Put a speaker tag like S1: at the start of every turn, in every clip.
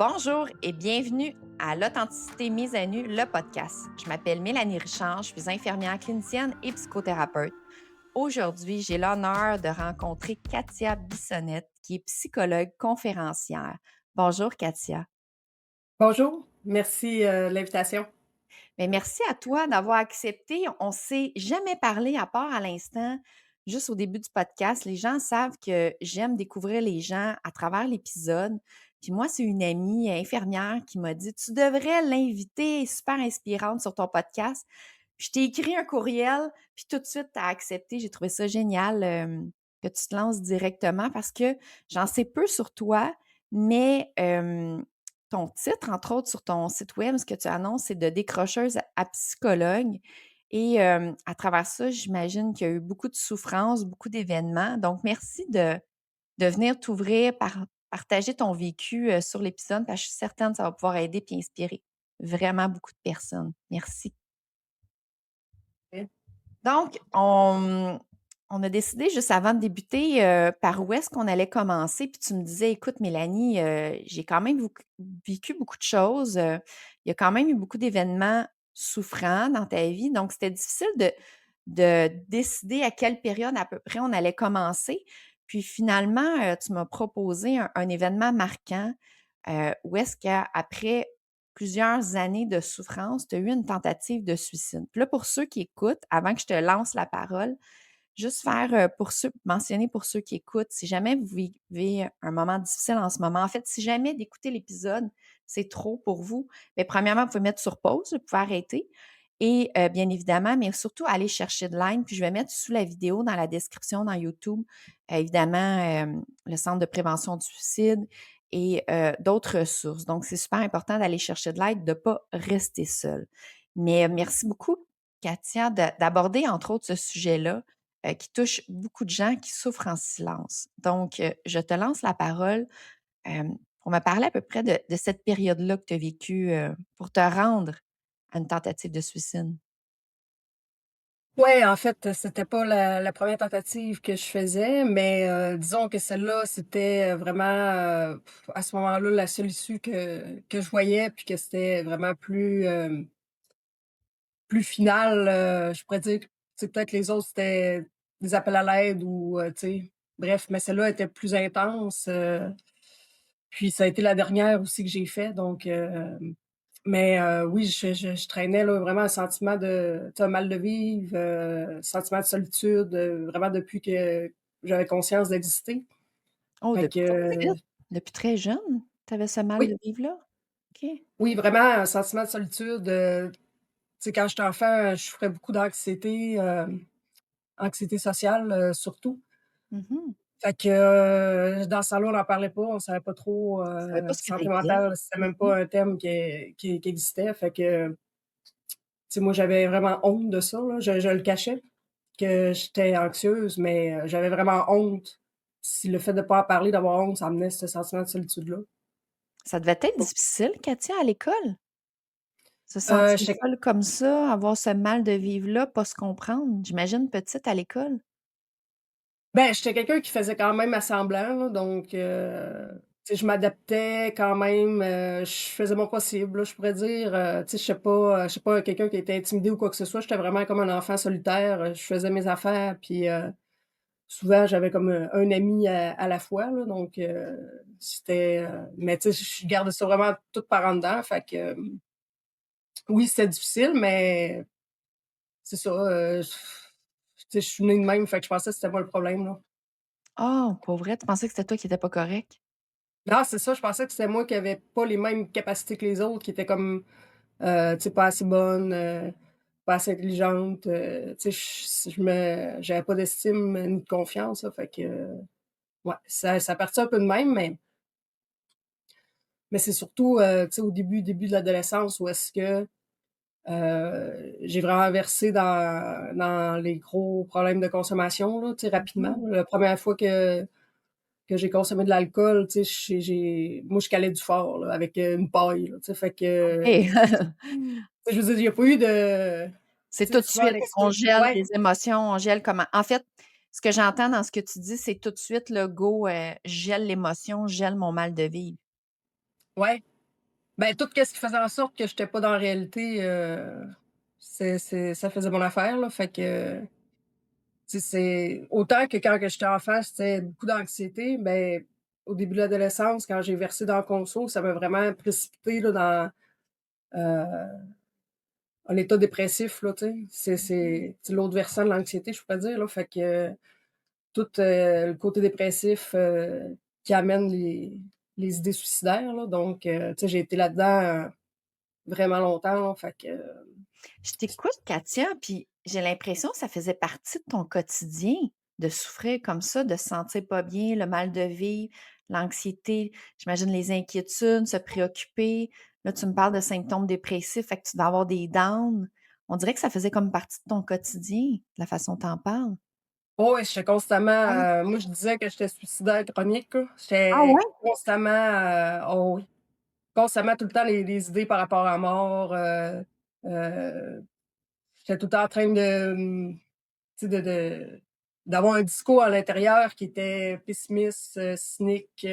S1: Bonjour et bienvenue à l'Authenticité mise à nu, le podcast. Je m'appelle Mélanie Richard, je suis infirmière clinicienne et psychothérapeute. Aujourd'hui, j'ai l'honneur de rencontrer Katia Bissonnette, qui est psychologue conférencière. Bonjour Katia.
S2: Bonjour, merci, de l'invitation.
S1: Bien, merci à toi d'avoir accepté. On ne s'est jamais parlé à part à l'instant, juste au début du podcast. Les gens savent que j'aime découvrir les gens à travers l'épisode. Puis moi, c'est une amie infirmière qui m'a dit: «Tu devrais l'inviter, elle est super inspirante sur ton podcast». Puis je t'ai écrit un courriel, puis tout de suite, tu as accepté. J'ai trouvé ça génial, que tu te lances directement parce que j'en sais peu sur toi, mais ton titre, entre autres, sur ton site web, ce que tu annonces, c'est de décrocheuse à psychologue et à travers ça, j'imagine qu'il y a eu beaucoup de souffrances, beaucoup d'événements. Donc merci de venir t'ouvrir, partager ton vécu, sur l'épisode parce que je suis certaine que ça va pouvoir aider puis inspirer vraiment beaucoup de personnes. Merci. Donc, on a décidé juste avant de débuter, par où est-ce qu'on allait commencer. Puis tu me disais: «Écoute Mélanie, j'ai quand même vécu beaucoup de choses, il y a quand même eu beaucoup d'événements souffrants dans ta vie». Donc c'était difficile de décider à quelle période à peu près on allait commencer. Puis finalement, tu m'as proposé un événement marquant, où est-ce qu'après plusieurs années de souffrance, tu as eu une tentative de suicide. Puis là, pour ceux qui écoutent, avant que je te lance la parole, juste faire, mentionner pour ceux qui écoutent, si jamais vous vivez un moment difficile en ce moment, en fait, si jamais d'écouter l'épisode, c'est trop pour vous, mais premièrement, vous pouvez mettre sur pause, vous pouvez arrêter et bien évidemment, mais surtout aller chercher de l'aide. Puis je vais mettre sous la vidéo dans la description dans YouTube, évidemment, le Centre de prévention du suicide et d'autres ressources. Donc, c'est super important d'aller chercher de l'aide, de ne pas rester seul. Mais merci beaucoup, Katia, d'aborder entre autres ce sujet-là qui touche beaucoup de gens qui souffrent en silence. Donc, je te lance la parole pour me parler à peu près de cette période-là que tu as vécue pour te rendre à une tentative de suicide.
S2: Ouais, en fait, c'était pas la 1re tentative que je faisais, mais disons que celle-là, c'était, vraiment, à ce moment-là, la seule issue que je voyais, puis que c'était vraiment plus final, je pourrais dire que, tu sais, peut-être les autres, c'était des appels à l'aide ou, tu sais, bref, mais celle-là était plus intense, puis ça a été la dernière aussi que j'ai fait donc mais oui, je traînais là vraiment un sentiment de tu sais, un mal de vivre, sentiment de solitude, vraiment depuis que j'avais conscience d'exister.
S1: Oh,
S2: Fait
S1: depuis tout de
S2: que
S1: suite? Depuis très jeune? Tu avais ce mal
S2: oui,
S1: de vivre-là? OK.
S2: oui, vraiment un sentiment de solitude, tu sais, quand j'étais enfant, je souffrais beaucoup d'anxiété, anxiété sociale, surtout.
S1: Mhm.
S2: Fait que, dans le salon, on n'en parlait pas, on savait pas trop,
S1: Tu savais pas ce que tu
S2: santé
S1: étais?
S2: mentale, c'était même
S1: Mhm.
S2: pas un thème qui existait. Fait que, tu sais, moi, j'avais vraiment honte de ça, là. Je le cachais, que j'étais anxieuse, mais j'avais vraiment honte. Si le fait de pas en parler, d'avoir honte, ça amenait ce sentiment de solitude-là.
S1: Ça devait être difficile, Katia, à l'école? Se sentir
S2: J'étais
S1: seule comme ça, avoir ce mal de vivre-là, pas se comprendre. J'imagine petite à l'école?
S2: j'étais quelqu'un qui faisait quand même à semblant, là, donc tu sais, je m'adaptais quand même, je faisais mon possible, là, je pourrais dire, tu sais, je suis pas quelqu'un qui était intimidé ou quoi que ce soit. J'étais vraiment comme un enfant solitaire, je faisais mes affaires, puis souvent j'avais comme, un ami à la fois, là, donc c'était, mais tu sais, je garde ça vraiment tout par en dedans, fait que, oui, c'était difficile, mais c'est ça, tu sais, je suis née de même, fait que je pensais que c'était moi le problème, là.
S1: Oh, pour vrai? Tu pensais que c'était toi qui étais pas correct?
S2: Non, c'est ça, je pensais que c'était moi qui avais pas les mêmes capacités que les autres, qui étaient comme, tu sais, pas assez bonne, pas assez intelligente, tu sais, j'avais pas d'estime ni de confiance, là, fait que, ouais, ça partit un peu de même, mais c'est surtout, tu sais, au début de l'adolescence où est-ce que, j'ai vraiment versé dans les gros problèmes de consommation, là, tu sais, rapidement.
S1: Mmh.
S2: La première fois que j'ai consommé de l'alcool, tu sais, moi, je calais du fort, là, avec, une paille, là, tu sais, fait que,
S1: OK.
S2: tu sais, je veux dire, il y a pas eu de
S1: C'est
S2: tu sais,
S1: tout de
S2: souvent
S1: suite, on
S2: l'excuse
S1: gèle
S2: ouais,
S1: les émotions, on gèle comment en fait, ce que j'entends dans ce que tu dis, c'est tout de suite, le go, je gèle l'émotion, je gèle mon mal de vivre.
S2: ouais, Ben, tout qu'est-ce qui faisait en sorte que j'étais pas dans la réalité, c'est ça faisait mon affaire, là. Fait que, tu sais, c'est autant que quand que j'étais enfant, c'était beaucoup d'anxiété, ben, au début de l'adolescence, quand j'ai versé dans la conso, ça m'a vraiment précipité là, dans, un état dépressif, là, tu sais. C'est l'autre versant de l'anxiété, je pourrais dire, là. Fait que tout, le côté dépressif, qui amène les idées suicidaires, là. Donc, tu sais, j'ai été là-dedans, vraiment longtemps, là. Fait que
S1: Je t'écoute, Katia, puis j'ai l'impression que ça faisait partie de ton quotidien de souffrir comme ça, de se sentir pas bien, le mal de vivre, l'anxiété, j'imagine les inquiétudes, se préoccuper. Là, tu me parles de symptômes dépressifs, fait que tu vas avoir des downs. On dirait que ça faisait comme partie de ton quotidien, de la façon dont tu en parles.
S2: oh ouais, j'étais constamment,
S1: Ouais.
S2: moi, je disais que j'étais suicidaire chronique, là.
S1: Ah
S2: J'étais
S1: ouais?
S2: constamment, oh oui, constamment tout le temps les idées par rapport à la mort, heu, j'étais tout le temps en train de, tu sais, d'avoir un discours à l'intérieur qui était pessimiste, cynique,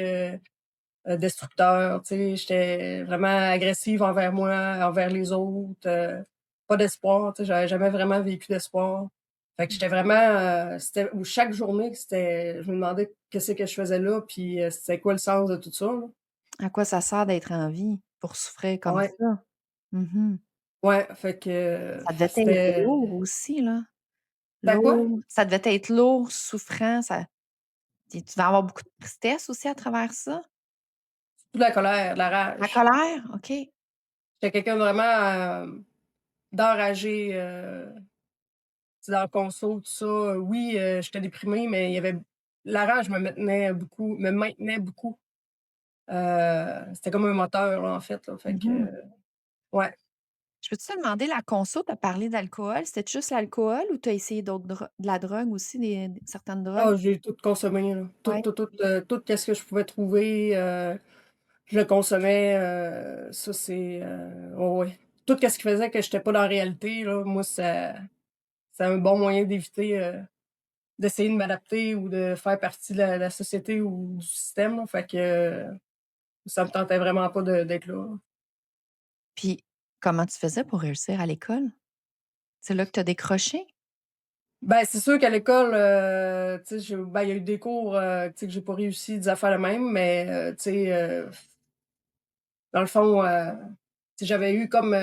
S2: destructeur, tu sais, j'étais vraiment agressive envers moi, envers les autres, pas d'espoir, tu sais, j'avais jamais vraiment vécu d'espoir. Fait que j'étais vraiment, c'était où chaque journée, c'était je me demandais qu'est-ce que je faisais là, puis, c'était quoi le sens de tout ça, là?
S1: À quoi ça sert d'être en vie pour souffrir comme
S2: Ouais,
S1: ça? Mmh.
S2: ouais, fait que
S1: Ça devait être
S2: c'était
S1: lourd aussi, là.
S2: tu quoi?
S1: Lourd. Ça devait être lourd, souffrant, ça. Tu devais avoir beaucoup de tristesse aussi à travers ça?
S2: Toute la colère, la
S1: La
S2: rage.
S1: colère? OK.
S2: J'étais quelqu'un de vraiment, d'enragé, tu sais, dans le conso, tout ça, oui, j'étais déprimée, mais il y avait la rage me maintenait beaucoup. C'était comme un moteur, là, en fait, là, fait que,
S1: Mmh.
S2: ouais.
S1: Je peux-tu te demander, la conso, tu as parlé d'alcool, c'était juste l'alcool ou tu as essayé d'autres de la drogue aussi, certaines drogues?
S2: Ah, j'ai tout consommé, là.
S1: Ouais.
S2: Tout qu'est-ce que je pouvais trouver, je le consommais, ça c'est, oh ouais. Tout qu'est-ce qui faisait que j'étais pas dans la réalité, là, moi, c'est un bon moyen d'éviter, d'essayer de m'adapter ou de faire partie de la société ou du système, là, fait que, ça me tentait vraiment pas d'être là, là.
S1: Puis comment tu faisais pour réussir à l'école? C'est là que tu as décroché?
S2: Ben, c'est sûr qu'à l'école, tu sais, il y a eu des cours, tu sais, que j'ai pas réussi, des affaires de même, mais, tu sais, dans le fond, tu sais, j'avais eu comme,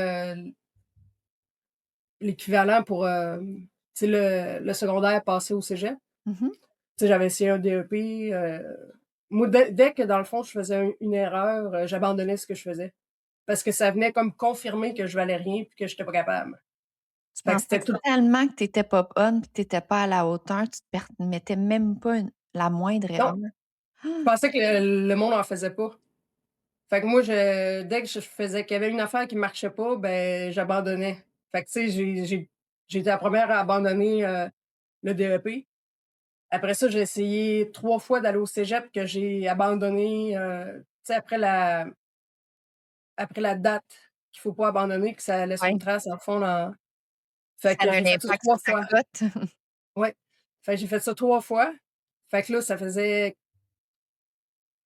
S2: l'équivalent pour, tu sais, le secondaire passé au cégep.
S1: Mmh.
S2: Tu sais, j'avais essayé un DEP, moi, dès que, dans le fond, je faisais une erreur, j'abandonnais ce que je faisais. Parce que ça venait comme confirmer que je valais rien puis que j'étais pas capable.
S1: Tu
S2: Fait que
S1: pensais
S2: c'était tout.
S1: tellement que tu étais pas bonne, puis que tu étais pas à la hauteur, tu te permettais même pas la moindre
S2: Non,
S1: erreur.
S2: je pensais que le monde en faisait pas. Fait que moi, dès que je faisais qu'il y avait une affaire qui marchait pas, ben, j'abandonnais. Fait que, tu sais, j'ai été la première à abandonner, le DEP. Après ça, j'ai essayé 3 fois d'aller au cégep que j'ai abandonné, tu sais, après la date qu'il faut pas abandonner, que ça laisse une
S1: Ouais,
S2: trace, en fond, dans fait
S1: ça
S2: que
S1: a
S2: j'ai
S1: un
S2: fait ça
S1: impact
S2: 3
S1: sur ta
S2: fois.
S1: cote.
S2: Ouais. Fait que j'ai fait ça 3 fois. Fait que là, ça faisait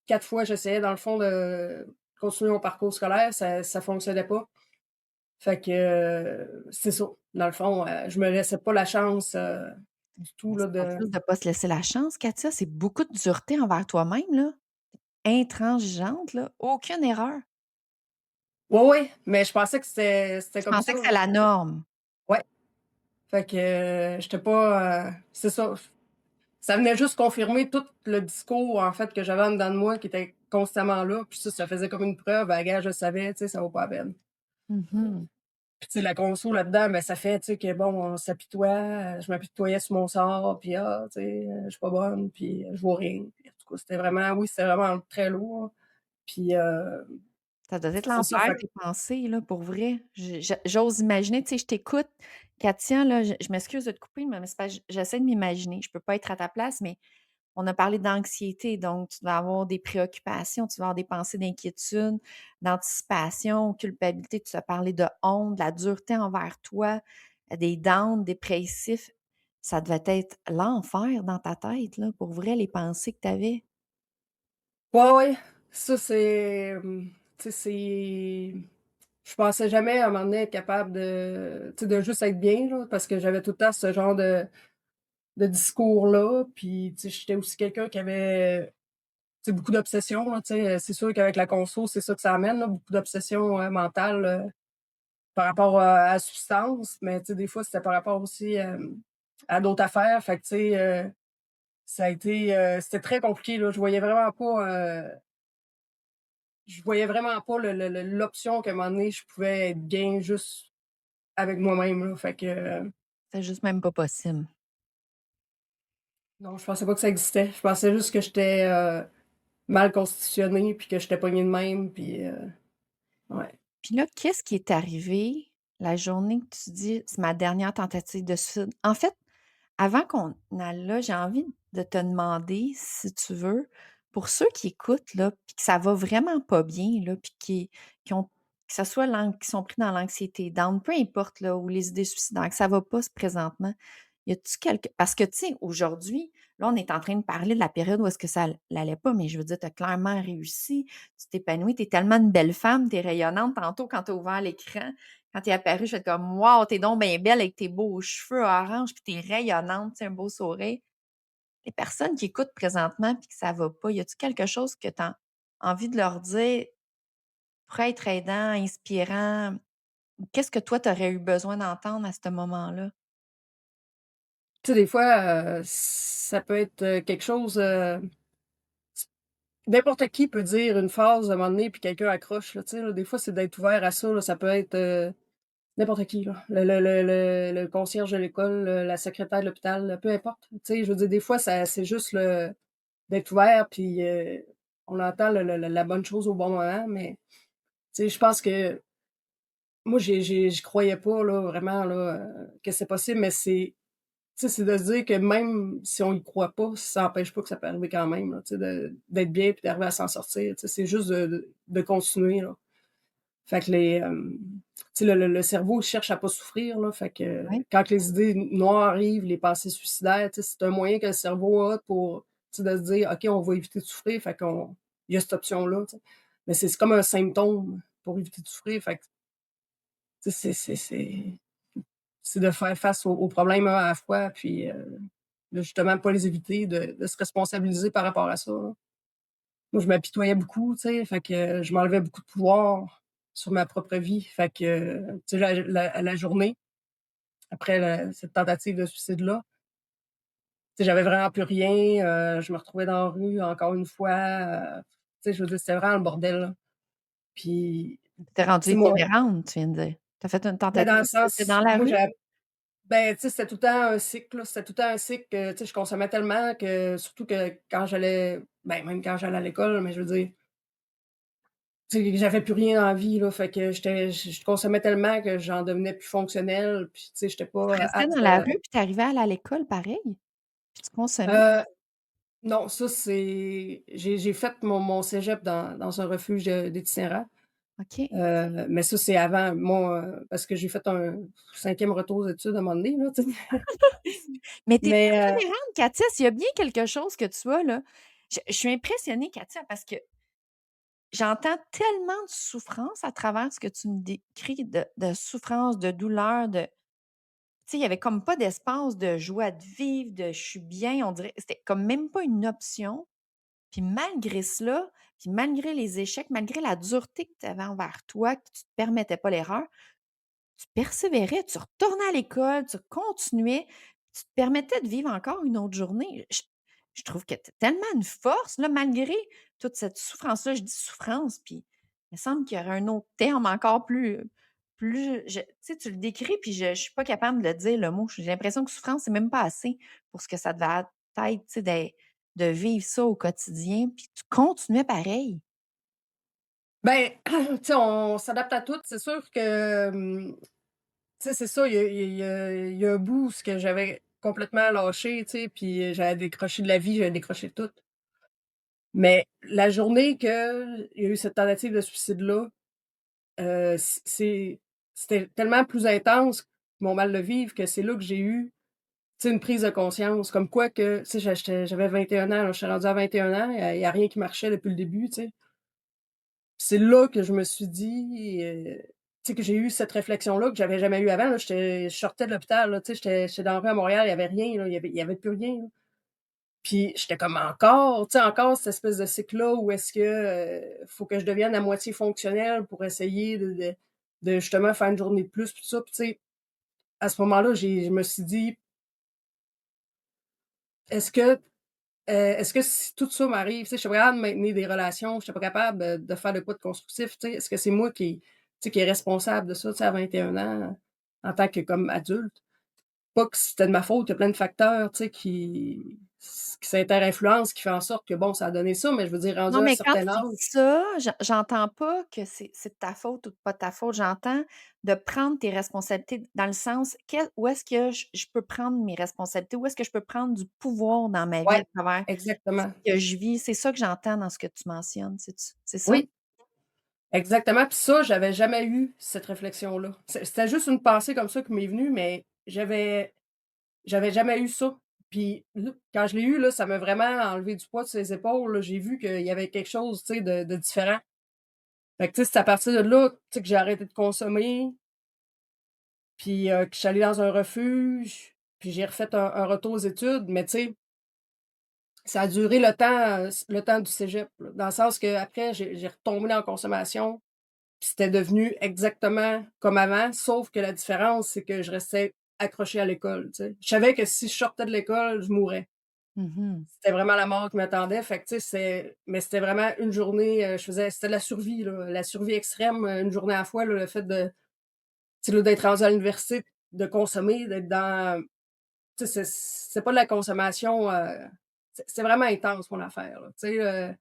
S2: 4 fois, j'essayais, dans le fond, de continuer mon parcours scolaire, ça fonctionnait pas. Fait que, c'est ça. Dans le fond, je me laissais pas la chance, du tout,
S1: Mais
S2: là,
S1: c'est pas
S2: de
S1: juste de pas se laisser la chance, Katia, c'est beaucoup de dureté envers toi-même, là. Intransigeante, là, aucune erreur.
S2: ouais, ouais, mais je pensais que c'était
S1: Tu
S2: comme
S1: pensais
S2: ça.
S1: que c'était la norme.
S2: Ouais. Fait que, j'étais pas, c'est ça. Ça venait juste confirmer tout le discours, en fait, que j'avais en dedans de moi qui était constamment là, puis ça faisait comme une preuve: «Ah gars, je savais, tu sais, ça vaut pas la peine».
S1: Mmh.
S2: Puis tu sais, la conso là-dedans, ben, ça fait, tu sais, que bon, on s'apitoie, je m'apitoyais sur mon sort, puis ah, tu sais, je suis pas bonne, puis je vaux rien. Puis en tout cas, c'était vraiment très lourd. Puis,
S1: Ça doit être
S2: c'est ça,
S1: l'enfer,
S2: fait que
S1: tes pensées, là, pour vrai. J'ose imaginer, tu sais, je t'écoute, Katia, là, je m'excuse de te couper, mais c'est parce que j'essaie de m'imaginer. Je peux pas être à ta place, mais on a parlé d'anxiété, donc tu vas avoir des préoccupations, tu vas avoir des pensées d'inquiétude, d'anticipation, culpabilité, tu as parlé de honte, de la dureté envers toi, des downs dépressifs. Ça devait être l'enfer dans ta tête, là, pour vrai, les pensées que tu avais.
S2: ouais, ouais, ça c'est, Tu sais, je pensais jamais à un moment donné être capable de, tu sais, de juste être bien, là, parce que j'avais tout le temps ce genre de discours-là. Puis, tu sais, j'étais aussi quelqu'un qui avait, tu sais, beaucoup d'obsessions, là, tu sais, c'est sûr qu'avec la conso, c'est ça que ça amène, là, beaucoup d'obsessions, mentales, par rapport à la substance. Mais, tu sais, des fois, c'était par rapport aussi, à d'autres affaires. Fait que, tu sais, ça a été, c'était très compliqué, là. Je voyais vraiment pas l'option qu'à un moment donné, je pouvais être bien juste avec moi-même, là. Fait que,
S1: C'est juste même pas possible.
S2: non, je pensais pas que ça existait. Je pensais juste que j'étais, mal constitutionnée puis que j'étais pognée de même puis, ouais.
S1: Puis là, qu'est-ce qui est arrivé la journée que tu dis: «C'est ma dernière tentative de suicide»? En fait, avant qu'on aille là, j'ai envie de te demander, si tu veux, pour ceux qui écoutent là, puis que ça va vraiment pas bien là, puis qui ont que ça soit qui sont pris dans l'anxiété, down, peu importe là, ou les idées suicidaires, que ça va pas présentement. Y a-tu quelque parce que tu sais, aujourd'hui, là, on est en train de parler de la période où est-ce que ça l'allait pas, mais je veux dire, tu as clairement réussi, tu t'épanouis, tu es tellement une belle femme, tu es rayonnante. Tantôt, quand tu as ouvert l'écran, quand tu es apparue, je fais comme «Wow, tu es donc bien belle avec tes beaux cheveux orange, puis tu es rayonnante, tu sais, un beau sourire». Les personnes qui écoutent présentement puis que ça va pas, y a-tu quelque chose que tu as envie de leur dire pour être aidant, inspirant? Qu'est-ce que toi, tu aurais eu besoin d'entendre à ce moment-là?
S2: Tu sais, des fois, ça peut être, quelque chose, n'importe qui peut dire une phrase à un moment donné puis quelqu'un accroche, là, tu sais, là. Des fois, c'est d'être ouvert à ça, là. Ça peut être, n'importe qui, là. Le concierge de l'école, la secrétaire de l'hôpital, peu importe. Tu sais, je veux dire, des fois, ça c'est juste d'être ouvert puis, on entend la bonne chose au bon moment. Mais, tu sais, je pense que moi, j'y croyais pas, là, vraiment, là, que c'est possible. Mais tu sais, c'est de se dire que même si on y croit pas, ça empêche pas que ça peut arriver quand même, là, tu sais, d'être bien puis d'arriver à s'en sortir, tu sais. C'est juste de continuer, là. Fait que tu sais, le cerveau, il cherche à pas souffrir, là. Fait que
S1: Oui,
S2: quand les idées noires arrivent, les pensées suicidaires, tu sais, c'est un moyen que le cerveau a pour, tu sais, de se dire: «OK, on va éviter de souffrir», fait qu'on il y a cette option-là, tu sais. Mais c'est comme un symptôme pour éviter de souffrir. Fait que, tu sais, c'est de faire face aux problèmes un à la fois, puis, de justement pas les éviter, de se responsabiliser par rapport à ça, là. Moi, je m'apitoyais beaucoup, tu sais, fait que je m'enlevais beaucoup de pouvoir sur ma propre vie. Fait que, tu sais, la journée après cette tentative de suicide-là, tu sais, j'avais vraiment plus rien, je me retrouvais dans la rue encore une fois, tu sais, je veux dire, c'était vraiment le bordel, là. Puis,
S1: tu es rendue
S2: tu sais, moi,
S1: itinérante, tu viens de dire. Tu as fait une
S2: ben, dans
S1: tentative,
S2: le
S1: tu étais
S2: sens,
S1: dans la
S2: moi,
S1: rue?
S2: ben, tu sais, c'était tout le temps un cycle, là. C'était tout le temps un cycle que, tu sais, je consommais tellement que surtout que quand j'allais ben, même quand j'allais à l'école, mais je veux dire, tu sais, j'avais plus rien dans la vie, là. Fait que je consommais tellement que j'en devenais plus fonctionnelle, puis tu sais, j'étais
S1: Tu
S2: pas,
S1: restais
S2: apte,
S1: dans la rue, puis tu arrivais à aller à l'école pareil? Puis tu consommais?
S2: heu, non, ça, j'ai fait mon cégep dans un refuge, d'itinérants,
S1: OK.
S2: mais ça, c'est avant parce que j'ai fait un 5e retour aux études à un moment donné, là, tu sais.
S1: Mais tu es
S2: Mais,
S1: persévérante, Katia, s'il y a bien quelque chose que tu as là, je suis impressionnée, Katia, parce que j'entends tellement de souffrance à travers ce que tu me décris, de souffrance, de douleur, de tu sais, il y avait comme pas d'espace de joie de vivre, de «je suis bien», on dirait c'était comme même pas une option. Puis malgré cela, puis malgré les échecs, malgré la dureté que tu avais envers toi, que tu te permettais pas l'erreur, tu persévérais, tu retournais à l'école, tu continuais, tu te permettais de vivre encore une autre journée. Je trouve que tu tellement une force, là, malgré toute cette souffrance-là. Je dis souffrance, puis il me semble qu'il y aurait un autre terme encore plus tu sais, tu le décris, puis je suis pas capable de le dire, le mot. J'ai l'impression que souffrance, c'est même pas assez pour ce que ça devait être, tu sais, de vivre ça au quotidien, puis tu continuais pareil.
S2: ben, tu sais, on s'adapte à tout. C'est sûr que, tu sais, c'est ça, il y a un bout où ce que j'avais complètement lâché, tu sais, puis j'avais décroché de la vie, j'avais décroché de tout. Mais la journée qu'il y a eu cette tentative de suicide-là, c'était tellement plus intense, mon mal de vivre, que c'est là que j'ai eu, tu sais, une prise de conscience. Comme quoi que, tu sais, j'avais 21 ans, là, je suis rendue à 21 ans, il y a rien qui marchait depuis le début, tu sais. c'est là que je me suis dit, tu sais, que j'ai eu cette réflexion-là que j'avais jamais eue avant, là. Je sortais de l'hôpital, là, tu sais, j'étais dans la rue à Montréal, il y avait rien, là, il y avait plus rien, là. Puis j'étais comme: «Encore?» Tu sais, encore cette espèce de cycle-là où est-ce que, faut que je devienne à moitié fonctionnelle pour essayer de justement faire une journée de plus puis tout ça. Puis tu sais, à ce moment-là, je me suis dit: «Est-ce que est-ce que si tout ça m'arrive, tu sais, je suis pas capable de maintenir des relations, je suis pas capable, de faire de quoi de constructif, tu sais, est-ce que c'est moi qui, tu sais, qui est responsable de ça, tu sais, à 21 ans, en tant que comme adulte? Pas que c'était de ma faute, il y a plein de facteurs, tu sais, qui s'inter-influencent, qui fait en sorte que, bon, ça a donné ça, mais je veux dire, rendu
S1: Non,
S2: à un
S1: mais quand
S2: certain
S1: tu dis
S2: âge».
S1: ça, j'entends pas que c'est de ta faute ou pas de ta faute. J'entends de prendre tes responsabilités dans le sens, où est-ce que je peux prendre mes responsabilités? Où est-ce que je peux prendre du pouvoir dans ma vie
S2: Ouais,
S1: à travers ce
S2: exactement.
S1: que je vis? C'est ça que j'entends dans ce que tu mentionnes, c'est ça?
S2: Oui, exactement, puis ça, j'avais jamais eu cette réflexion-là. C'était juste une pensée comme ça qui m'est venue, mais j'avais jamais eu ça. Puis là, quand je l'ai eu, là, ça m'a vraiment enlevé du poids de ses épaules, là. J'ai vu qu'il y avait quelque chose, tu sais, de différent. Fait que, tu sais, c'est à partir de là, tu sais, que j'ai arrêté de consommer, puis, que je suis allée dans un refuge, puis j'ai refait un retour aux études, mais tu sais, ça a duré le temps du cégep, là. Dans le sens qu'après, j'ai retombé dans la consommation, puis c'était devenu exactement comme avant, sauf que la différence, c'est que je restais accrochée à l'école, tu sais. Je savais que si je sortais de l'école, je mourrais.
S1: Mmh.
S2: C'était vraiment la mort qui m'attendait, fait que tu sais, mais c'était vraiment une journée, c'était de la survie, là, la survie extrême, une journée à la fois, là, le fait de, tu sais, là, d'être rendu à l'université, de consommer, d'être dans, tu sais, c'est pas de la consommation, c'est vraiment intense mon affaire, là, tu sais,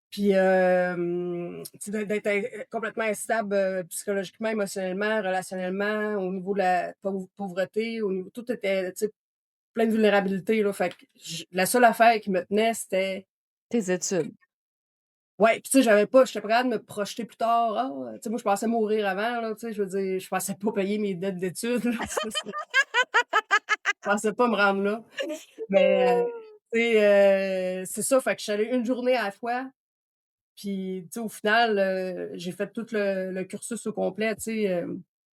S2: puis, tu sais, d'être complètement instable, psychologiquement, émotionnellement, relationnellement, au niveau de la pauvreté, au niveau tout était, tu sais, plein de vulnérabilités, là, fait que la seule affaire qui me tenait, c'était.
S1: Tes études.
S2: Ouais, puis tu sais, j'étais pas capable de me projeter plus tard. Ah, tu sais, moi, je pensais mourir avant, là, tu sais, je veux dire, je pensais pas payer mes dettes d'études, là, je pensais pas me rendre là. Mais, tu sais, c'est ça, fait que je suis allée une journée à la fois, puis, tu sais, au final, j'ai fait tout le cursus au complet, tu sais,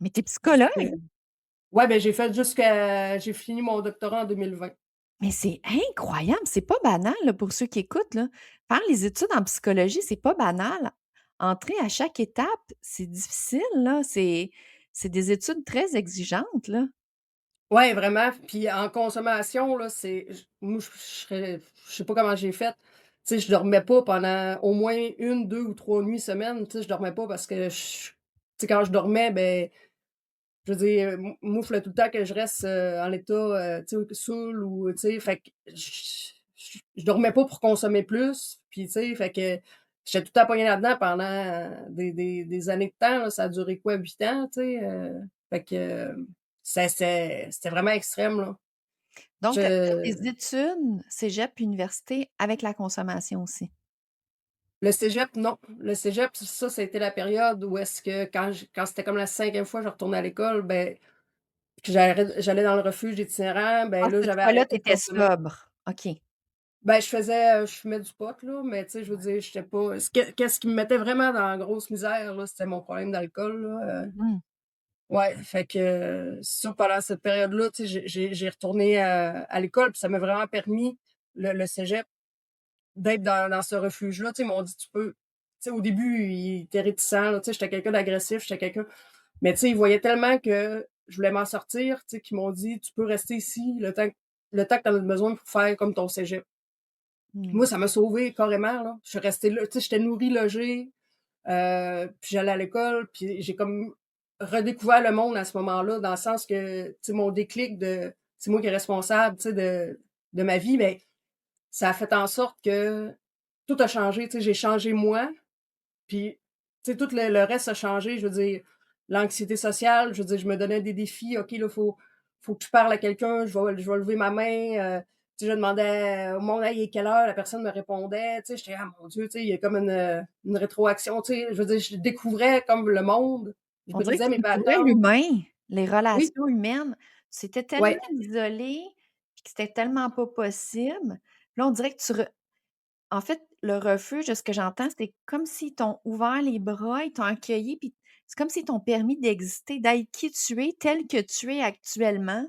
S1: Mais tu es
S2: jusque
S1: psychologue?
S2: ouais, ben, j'ai fini mon doctorat en 2020.
S1: Mais c'est incroyable, c'est pas banal, là, pour ceux qui écoutent, là. Faire les études en psychologie, c'est pas banal. Entrer à chaque étape, c'est difficile, là. C'est des études très exigeantes, là.
S2: Ouais, vraiment, puis en consommation, là, c'est j moi, je sais pas comment j'ai fait. Tu sais, je dormais pas pendant au moins une, 2 ou 3 nuits semaine, tu sais, je dormais pas parce que tu sais, quand je dormais, ben, je veux dire, moi, il fallait tout le temps que je reste, en état, tu sais, saoul ou tu sais, fait que je dormais pas pour consommer plus, puis tu sais, fait que j'étais tout le temps pognée là-dedans pendant des années de temps, là. Ça a duré quoi, 8 ans, tu sais, fait que, c'était vraiment extrême, là.
S1: Donc tu as fait
S2: Je
S1: tes études, cégep, université, avec la consommation aussi?
S2: Le cégep, non. Le cégep, ça a été la période où est-ce que quand c'était comme la 5e fois que je retournais à l'école, ben, que j'allais dans le refuge itinérant,
S1: Ah,
S2: ben, là,
S1: cette
S2: j'avais
S1: fois-là,
S2: arrêté
S1: tu
S2: de
S1: étais
S2: consommer.
S1: sobre. OK.
S2: Ben, je fumais du pot, là, mais tu sais, je veux dire, j'étais pas qu'est-ce qui me mettait vraiment dans la grosse misère, là, c'était mon problème d'alcool, là,
S1: Mmh.
S2: ouais, fait que, c'est sûr pendant cette période-là, tu sais, j'ai retourné à l'école, puis ça m'a vraiment permis, le cégep, d'être dans ce refuge-là. Tu sais, ils m'ont dit: «Tu peux». Tu sais, au début, ils étaient réticents, là, tu sais, j'étais quelqu'un d'agressif, j'étais quelqu'un, mais tu sais, ils voyaient tellement que je voulais m'en sortir, tu sais, qu'ils m'ont dit: «Tu peux rester ici le temps que tu en as besoin pour faire comme ton cégep». Moi,
S1: Mmh.
S2: ça m'a sauvée carrément, là. Je suis restée là, tu sais, j'étais nourrie, logée, puis j'allais à l'école, puis j'ai comme redécouvert le monde à ce moment-là, dans le sens que, tu sais, mon déclic de c'est moi qui est responsable, tu sais, de ma vie, ben, ça a fait en sorte que tout a changé, tu sais, j'ai changé moi, puis, tu sais, tout le reste a changé. Je veux dire, l'anxiété sociale, je veux dire, je me donnais des défis. OK, là, faut que je parle à quelqu'un, je vais lever ma main, tu sais, je demandais au monde: «Hey, il est quelle heure?» La personne me répondait, tu sais, j'étais: «Ah mon Dieu», tu sais, il y a comme une rétroaction, tu sais, je veux dire, je découvrais comme le monde. Je
S1: On dirait que
S2: brisais
S1: tu
S2: mes
S1: découvrais
S2: patterns.
S1: l'humain, les
S2: Oui,
S1: relations humaines. C'était
S2: ouais,
S1: tellement isolé, puis que c'était tellement pas possible. Là, on dirait que en fait, le refuge, de ce que j'entends, c'est comme s'ils t'ont ouvert les bras, ils t'ont accueilli, puis c'est comme s'ils t'ont permis d'exister, d'être qui tu es, tel que tu es actuellement.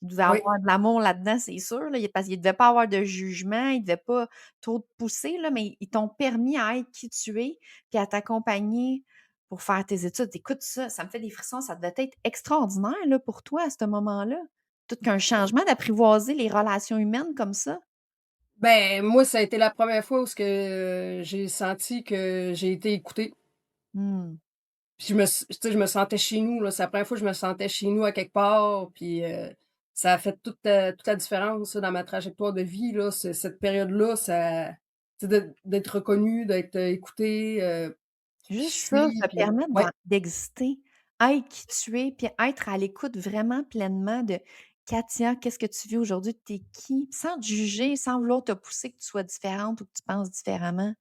S1: Il devait
S2: Oui.
S1: avoir de l'amour là-dedans, c'est sûr, là, parce qu'il devait pas avoir de jugement, il devait pas trop te pousser, là, mais ils t'ont permis à être qui tu es, puis à t'accompagner pour faire tes études. Écoute ça, ça me fait des frissons, ça devait être extraordinaire, là, pour toi, à ce moment-là. Tout qu'un changement d'apprivoiser les relations humaines comme ça.
S2: Ben, moi, ça a été la première fois où ce que j'ai senti que j'ai été écoutée.
S1: Mmh.
S2: Puis tu sais, je me sentais chez nous, là. C'est la première fois que je me sentais chez nous à quelque part, puis, ça a fait toute la différence, ça, dans ma trajectoire de vie, là. Cette période-là, ça tu sais, d'être reconnue, d'être, écoutée, qui je
S1: Juste ça,
S2: suis,
S1: te
S2: puis
S1: permettre
S2: ouais.
S1: d'exister, être qui tu es, puis être à l'écoute vraiment pleinement de: «Katia, qu'est-ce que tu vis aujourd'hui? Tu es qui?» Sans te juger, sans vouloir te pousser que tu sois différente ou que tu penses différemment.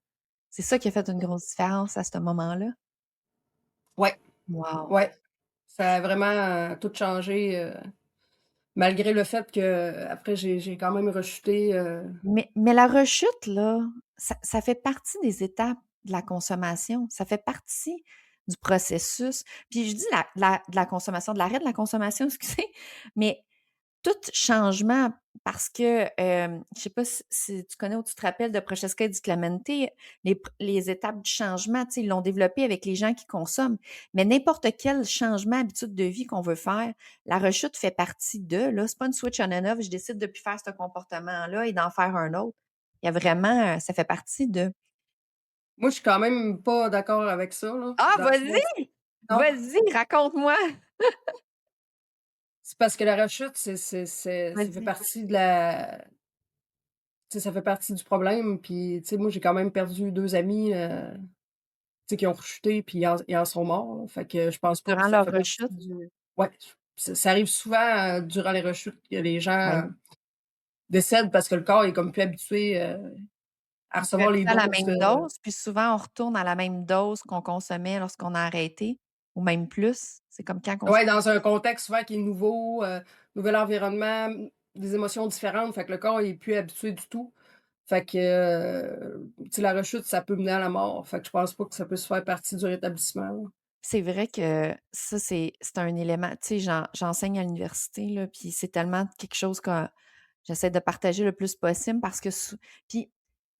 S1: C'est ça qui a fait une grosse différence à ce moment-là?
S2: Ouais,
S1: Wow!
S2: ouais. Ça a vraiment, tout changé, malgré le fait qu'après j'ai quand même rechuté,
S1: Mais la rechute là, ça fait partie des étapes de la consommation. Ça fait partie du processus. Puis je dis de la consommation, de l'arrêt de la consommation, excusez, mais tout changement parce que, je sais pas si tu connais ou tu te rappelles de Francesca Di Clemente, les étapes du changement, tu sais, ils l'ont développé avec les gens qui consomment. Mais n'importe quel changement, habitude de vie qu'on veut faire, la rechute fait partie de, là. C'est pas une switch on and off, je décide de plus faire ce comportement-là et d'en faire un autre. Il y a vraiment, ça fait partie de.
S2: moi, je suis quand même pas d'accord avec ça, là,
S1: Ah,
S2: dans le sens
S1: vas-y!
S2: non,
S1: Vas-y, raconte-moi!
S2: c'est parce que la rechute, ça fait
S1: Vas-y.
S2: partie de la tu sais, ça fait partie du problème, puis, tu sais, moi, j'ai quand même perdu 2 amis, tu sais, qui ont rechuté, puis ils en sont morts, là. Fait que je pense pas que
S1: Durant
S2: ça
S1: leur
S2: fait partie
S1: rechute,
S2: du ouais, ça arrive souvent, durant les rechutes que les gens,
S1: oui.
S2: décèdent parce que le corps est comme plus habitué, à
S1: On peut
S2: recevoir les
S1: habitué à la
S2: doses
S1: même dose, puis souvent on retourne à la même dose qu'on consommait lorsqu'on a arrêté ou même plus. C'est comme quand on se.
S2: ouais, dans un contexte souvent qui est nouveau, nouvel environnement, des émotions différentes, fait que le corps il est plus habitué du tout. Fait que, tu sais, la rechute, ça peut mener à la mort. Fait que je pense pas que ça puisse faire partie du rétablissement, là.
S1: C'est vrai que ça, c'est un élément, tu sais, j'enseigne à l'université, là, puis c'est tellement quelque chose que j'essaie de partager le plus possible parce que puis,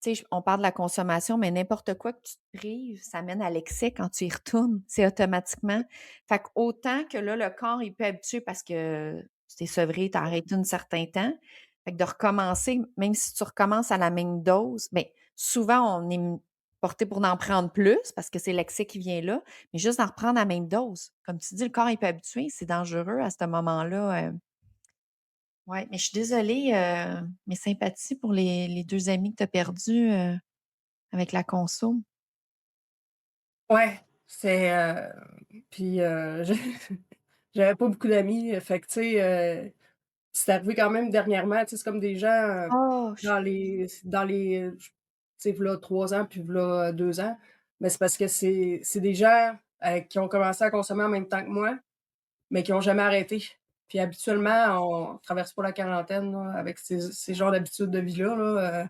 S1: tu sais, on parle de la consommation, mais n'importe quoi que tu te prives, ça mène à l'excès quand tu y retournes, c'est automatiquement. Fait qu'autant que là, le corps, il peut habituer parce que tu t'es sevré, tu as arrêté un certain temps. Fait que de recommencer, même si tu recommences à la même dose, bien, souvent, on est porté pour en prendre plus parce que c'est l'excès qui vient là, mais juste d'en reprendre la même dose. Comme tu dis, le corps, il peut habituer, c'est dangereux à ce moment-là. Ouais, mais je suis désolée, mes sympathies pour les 2 amis que tu as perdus, avec la conso.
S2: Ouais, c'est, puis, je j'avais pas beaucoup d'amis, fait que, tu sais, c'est arrivé quand même dernièrement, tu sais, c'est comme des gens,
S1: Oh, je
S2: tu sais, v'là 3 ans puis v'là 2 ans, mais c'est parce que c'est des gens, qui ont commencé à consommer en même temps que moi, mais qui ont jamais arrêté. Puis habituellement, on traverse pas la quarantaine, là, avec ces genres d'habitudes de vie-là, là, tu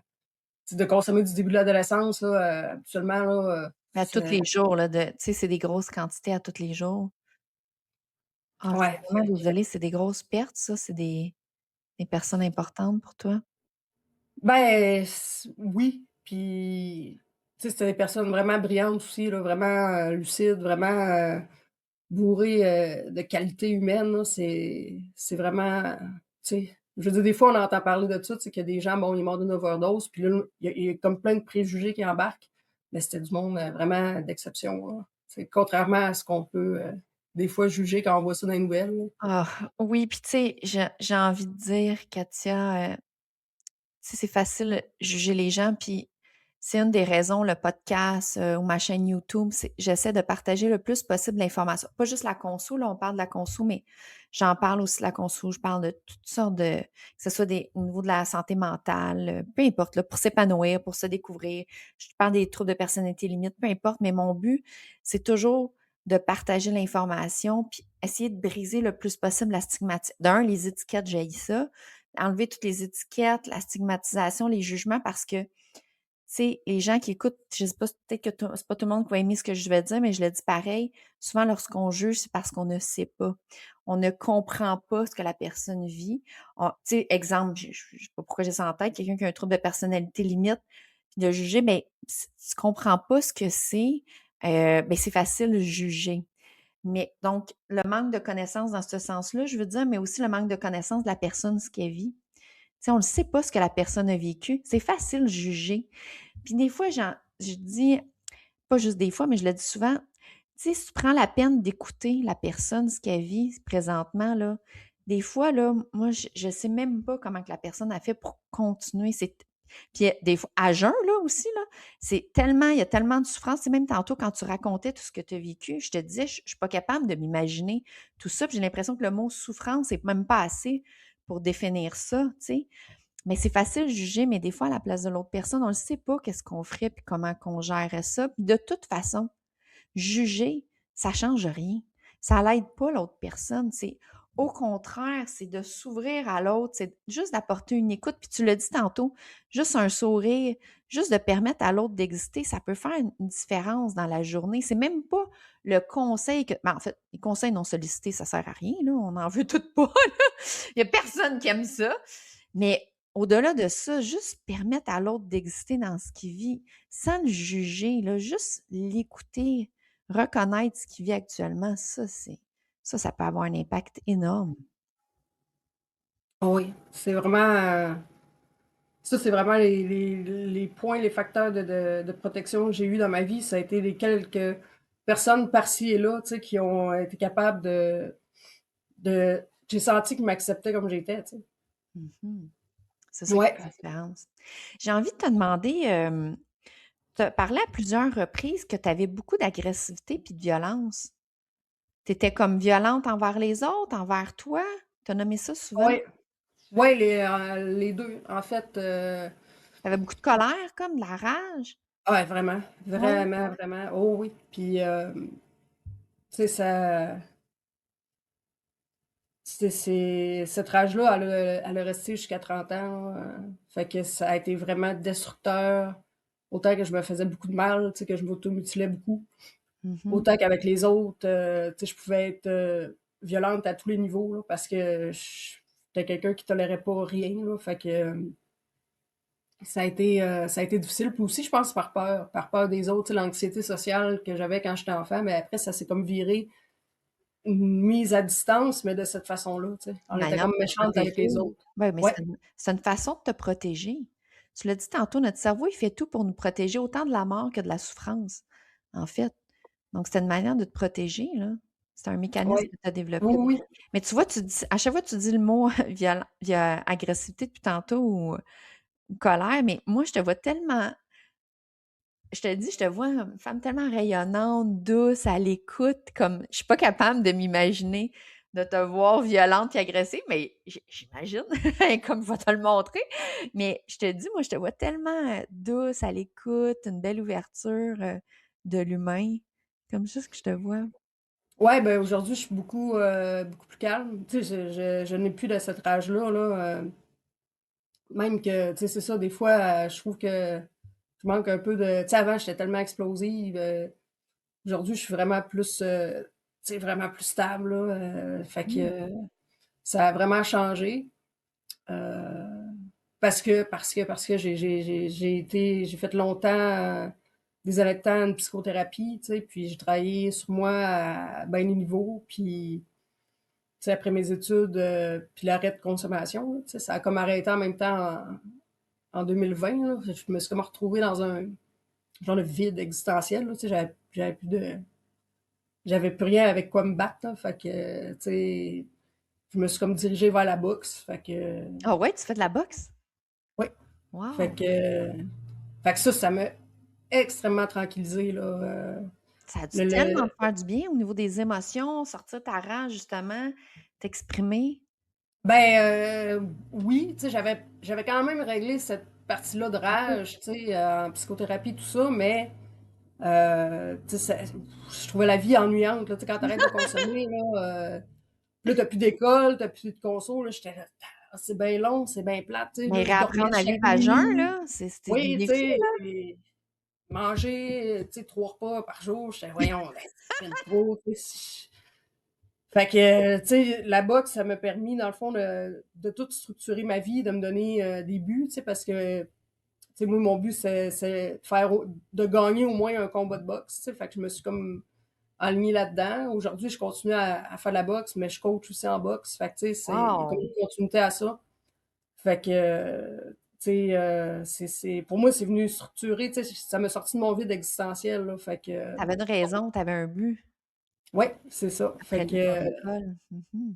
S2: sais, de consommer du début de l'adolescence, là, habituellement, là,
S1: à tous
S2: c'est
S1: les jours, là, tu sais, c'est des grosses quantités à tous les jours. Ah, je suis
S2: ouais,
S1: vraiment désolée, c'est des grosses pertes, ça, c'est des personnes importantes pour toi?
S2: ben, oui, puis, tu sais, c'était des personnes vraiment brillantes aussi, là, vraiment, lucides, vraiment, bourrées, de qualités humaines, là. C'est vraiment, tu sais, je veux dire, des fois, on entend parler de ça, tu sais, qu'il y a des gens, bon, ils meurent d'une overdose, puis là, il y a comme plein de préjugés qui embarquent, mais c'était du monde, vraiment d'exception, là. C'est contrairement à ce qu'on peut, des fois juger quand on voit ça dans les nouvelles, là.
S1: Ah, oui, puis tu sais, j'ai envie de dire, Katia, tu sais, c'est facile de juger les gens, puis c'est une des raisons, le podcast, ou ma chaîne YouTube, c'est j'essaie de partager le plus possible l'information. Pas juste la conso, là, on parle de la conso, mais j'en parle aussi de la conso, je parle de toutes sortes de que ce soit au niveau de la santé mentale, peu importe, là, pour s'épanouir, pour se découvrir. Je parle des troubles de personnalité limite, peu importe, mais mon but, c'est toujours de partager l'information, puis essayer de briser le plus possible la stigmatisation. Les étiquettes, j'haïs ça. Enlever toutes les étiquettes, la stigmatisation, les jugements parce que, tu sais, les gens qui écoutent, je sais pas, peut-être que c'est pas tout le monde qui va aimer ce que je vais dire, mais je le dis pareil. Souvent, lorsqu'on juge, c'est parce qu'on ne sait pas. On ne comprend pas ce que la personne vit. Tu sais, exemple, je sais pas pourquoi j'ai ça en tête, quelqu'un qui a un trouble de personnalité limite, puis de juger, mais si tu comprends pas ce que c'est, ben c'est facile de juger. Mais donc, le manque de connaissances dans ce sens-là, je veux dire, mais aussi le manque de connaissance de la personne, ce qu'elle vit. Tu sais, on ne sait pas ce que la personne a vécu. C'est facile de juger. Puis des fois, je dis, pas juste des fois, mais je le dis souvent, tu sais, si tu prends la peine d'écouter la personne, ce qu'elle vit présentement, là, des fois, là, moi, je sais même pas comment que la personne a fait pour continuer. Puis des fois, à jeun, là, aussi, là, il y a tellement de souffrance. C'est même tantôt, quand tu racontais tout ce que tu as vécu, je te disais, je suis pas capable de m'imaginer tout ça. Puis j'ai l'impression que le mot souffrance, c'est même pas assez pour définir ça, tu sais. Mais c'est facile de juger, mais des fois, à la place de l'autre personne, on ne sait pas qu'est-ce qu'on ferait puis comment qu'on gérerait ça. Puis de toute façon, juger, ça change rien. Ça l'aide pas l'autre personne. C'est au contraire, c'est de s'ouvrir à l'autre, c'est juste d'apporter une écoute. Puis tu l'as dit tantôt, juste un sourire, juste de permettre à l'autre d'exister, ça peut faire une différence dans la journée. C'est même pas le conseil que. Ben, en fait, les conseils non sollicités, ça sert à rien, là. On n'en veut tout pas, là. Il y a personne qui aime ça. Mais au-delà de ça, juste permettre à l'autre d'exister dans ce qu'il vit sans le juger, là, juste l'écouter, reconnaître ce qu'il vit actuellement, ça peut avoir un impact énorme.
S2: Oui, c'est vraiment, ça, c'est vraiment les points, les facteurs de protection que j'ai eu dans ma vie. Ça a été les quelques personnes par-ci et là, tu sais, qui ont été capables de j'ai senti qu'ils m'acceptaient comme j'étais, tu sais.
S1: Mhm. C'est ça qui
S2: Ouais,
S1: fait la différence. J'ai envie de te demander, tu as parlé à plusieurs reprises que tu avais beaucoup d'agressivité puis de violence. Tu étais comme violente envers les autres, envers toi? Tu as nommé ça souvent?
S2: ouais, ouais, les deux. En fait,
S1: Tu avais beaucoup de colère, comme de la rage?
S2: ouais, vraiment,
S1: Ouais.
S2: vraiment, vraiment. Oh oui. Puis, tu sais, cette rage-là, elle a resté jusqu'à 30 ans. Fait que ça a été vraiment destructeur. Autant que je me faisais beaucoup de mal, tu sais, que je m'automutilais beaucoup.
S1: Mhm.
S2: Autant qu'avec les autres, tu sais, je pouvais être violente à tous les niveaux, là, parce que j'étais quelqu'un qui tolérait pas rien, là. Fait que ça a été difficile. Puis aussi, je pense, par peur des autres, tu sais, l'anxiété sociale que j'avais quand j'étais enfant, mais après, ça s'est comme viré une mise à distance, mais de cette façon-là, tu sais. On
S1: Une
S2: était
S1: manière de
S2: comme
S1: te
S2: méchante avec
S1: protéger.
S2: les autres.
S1: Oui, mais
S2: Ouais,
S1: c'est une façon de te protéger. Tu l'as dit tantôt, notre cerveau, il fait tout pour nous protéger autant de la mort que de la souffrance, en fait. Donc, c'est une manière de te protéger, là. C'est un mécanisme
S2: ouais.
S1: que tu as développé.
S2: Oui, oui.
S1: Mais tu vois, à chaque fois, tu dis le mot agressivité depuis tantôt ou colère, mais moi, je te vois tellement, je te dis, je te vois une femme tellement rayonnante, douce, à l'écoute, comme je suis pas capable de m'imaginer de te voir violente et agressive, mais j'imagine, comme je vais te le montrer. Mais je te dis, moi, je te vois tellement douce, à l'écoute, une belle ouverture de l'humain. Comme ça, ce que je te vois.
S2: Ouais, ben aujourd'hui, je suis beaucoup, beaucoup plus calme. Tu sais, je n'ai plus de cette rage-là, là. Même que, tu sais, c'est ça, des fois, je trouve que je manque un peu de. Tu sais, avant, j'étais tellement explosive. Aujourd'hui, je suis vraiment plus, tu sais, vraiment plus stable, là. Fait que
S1: Mm.
S2: ça a vraiment changé. Euh, parce que j'ai fait longtemps, des années de temps en psychothérapie, tu sais, puis j'ai travaillé sur moi à bien des niveaux, puis, tu sais, après mes études, puis l'arrêt de consommation, là, tu sais, ça a comme arrêté en même temps en 2020, là. Je me suis comme retrouvée dans un genre de vide existentiel, là, tu sais, j'avais plus rien avec quoi me battre, là, fait que, tu sais, je me suis comme dirigée vers la boxe, fait que,
S1: Ah ouais, tu fais de la boxe?
S2: ouais, fait
S1: Wow!
S2: que, fait que ça m'a extrêmement tranquillisée, là.
S1: Ça a dû tellement
S2: Le
S1: te faire du bien au niveau des émotions, sortir ta rage, justement, t'exprimer.
S2: Ben, oui, tu sais, j'avais quand même réglé cette partie-là de rage, tu sais, en psychothérapie, tout ça, mais, tu sais, je trouvais la vie ennuyante, là, tu sais, quand t'arrêtes de consommer, là, là, t'as plus d'école, t'as plus de conso, là, j'étais là. «Ah, c'est bien long, c'est bien plate», tu sais,
S1: Mais
S2: là, je dormais
S1: réapprendre à vivre
S2: chaque
S1: à jeun,
S2: nuit.
S1: là, c'est des
S2: Oui, tu
S1: défis,
S2: sais,
S1: là.
S2: et manger, tu sais, 3 repas par jour, j'étais: «Voyons, ben, c'est ben trop», tu sais? Fait que, tu sais, la boxe, ça m'a permis, dans le fond, de tout structurer ma vie, de me donner, des buts, tu sais, parce que, tu sais, moi, mon but, c'est de gagner au moins un combat de boxe, tu sais. Fait que je me suis comme alignée là-dedans. Aujourd'hui, je continue à faire de la boxe, mais je coach aussi en boxe. Fait que, tu sais, il y a comme
S1: Wow!
S2: une continuité à ça. Fait que, tu sais, pour moi, c'est venu structurer, tu sais, ça m'a sorti de mon vide existentiel, là. Fait que,
S1: Tu avais une raison, tu avais un but
S2: ouais, c'est ça. Fait
S1: après ton
S2: que,
S1: école. Mmh.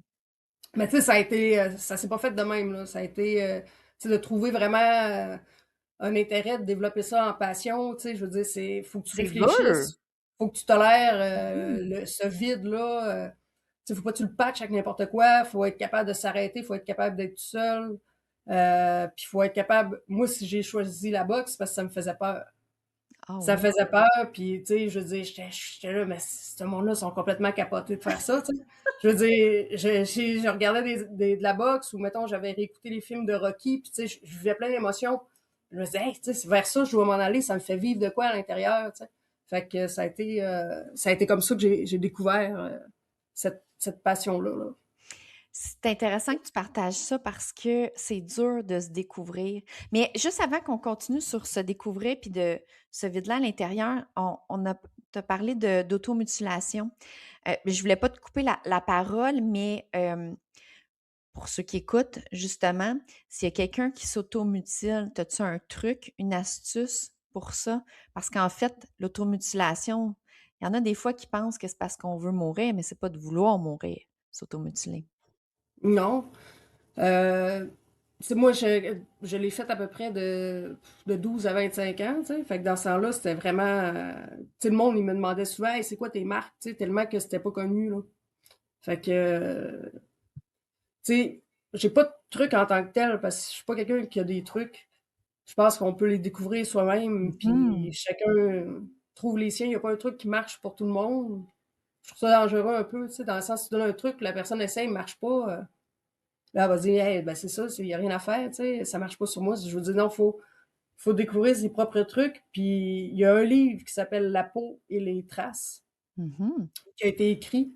S2: mais tu sais, ça a été, ça s'est pas fait de même, là. Ça a été, tu sais, de trouver vraiment un intérêt, de développer ça en passion. Tu sais, je veux dire, faut que tu
S1: C'est dur!
S2: réfléchisses, faut que tu tolères
S1: Mmh.
S2: ce vide-là. Tu sais, faut pas que tu le patches avec n'importe quoi. Faut être capable de s'arrêter, faut être capable d'être tout seul. Puis faut être capable. Moi, si j'ai choisi la boxe, c'est parce que ça me faisait peur.
S1: Ah
S2: Ça me
S1: oui.
S2: faisait peur, puis tu sais, je veux dire, j'étais là, mais ce monde-là sont complètement capotés de faire ça, tu sais. Je veux dire, je regardais de la boxe ou, mettons, j'avais réécouté les films de Rocky, puis tu sais, je vivais plein d'émotions. Je me disais, hey, tu sais, c'est vers ça, je dois m'en aller, ça me fait vivre de quoi à l'intérieur, tu sais. Fait que ça a été comme ça que j'ai découvert cette passion-là, là.
S1: C'est intéressant que tu partages ça parce que c'est dur de se découvrir. Mais juste avant qu'on continue sur se découvrir puis de ce vide-là à l'intérieur, on a tu parlé d'automutilation. Je voulais pas te couper la parole, mais pour ceux qui écoutent, justement, s'il y a quelqu'un qui s'automutile, as-tu un truc, une astuce pour ça? Parce qu'en fait, l'automutilation, il y en a des fois qui pensent que c'est parce qu'on veut mourir, mais c'est pas de vouloir mourir, s'automutiler.
S2: Non. Euh, c'est moi, je l'ai fait à peu près de 12 à 25 ans, tu sais. Fait que dans ce temps-là, c'était vraiment, tu sais, le monde, il me demandait souvent, hey, c'est quoi tes marques, tu sais, tellement que c'était pas connu, là. Fait que, tu sais, j'ai pas de truc en tant que tel, parce que je suis pas quelqu'un qui a des trucs. Je pense qu'on peut les découvrir soi-même, puis
S1: Mhm.
S2: chacun trouve les siens. Il y a pas un truc qui marche pour tout le monde. Je trouve ça dangereux un peu, tu sais, dans le sens, tu donnes un truc, la personne essaie, il marche pas. Là, elle va dire, hey, ben c'est ça, il n'y a rien à faire, tu sais, ça marche pas sur moi. Je veux dire, non, faut découvrir ses propres trucs. Puis il y a un livre qui s'appelle La peau et les traces,
S1: Mhm.
S2: qui a été écrit.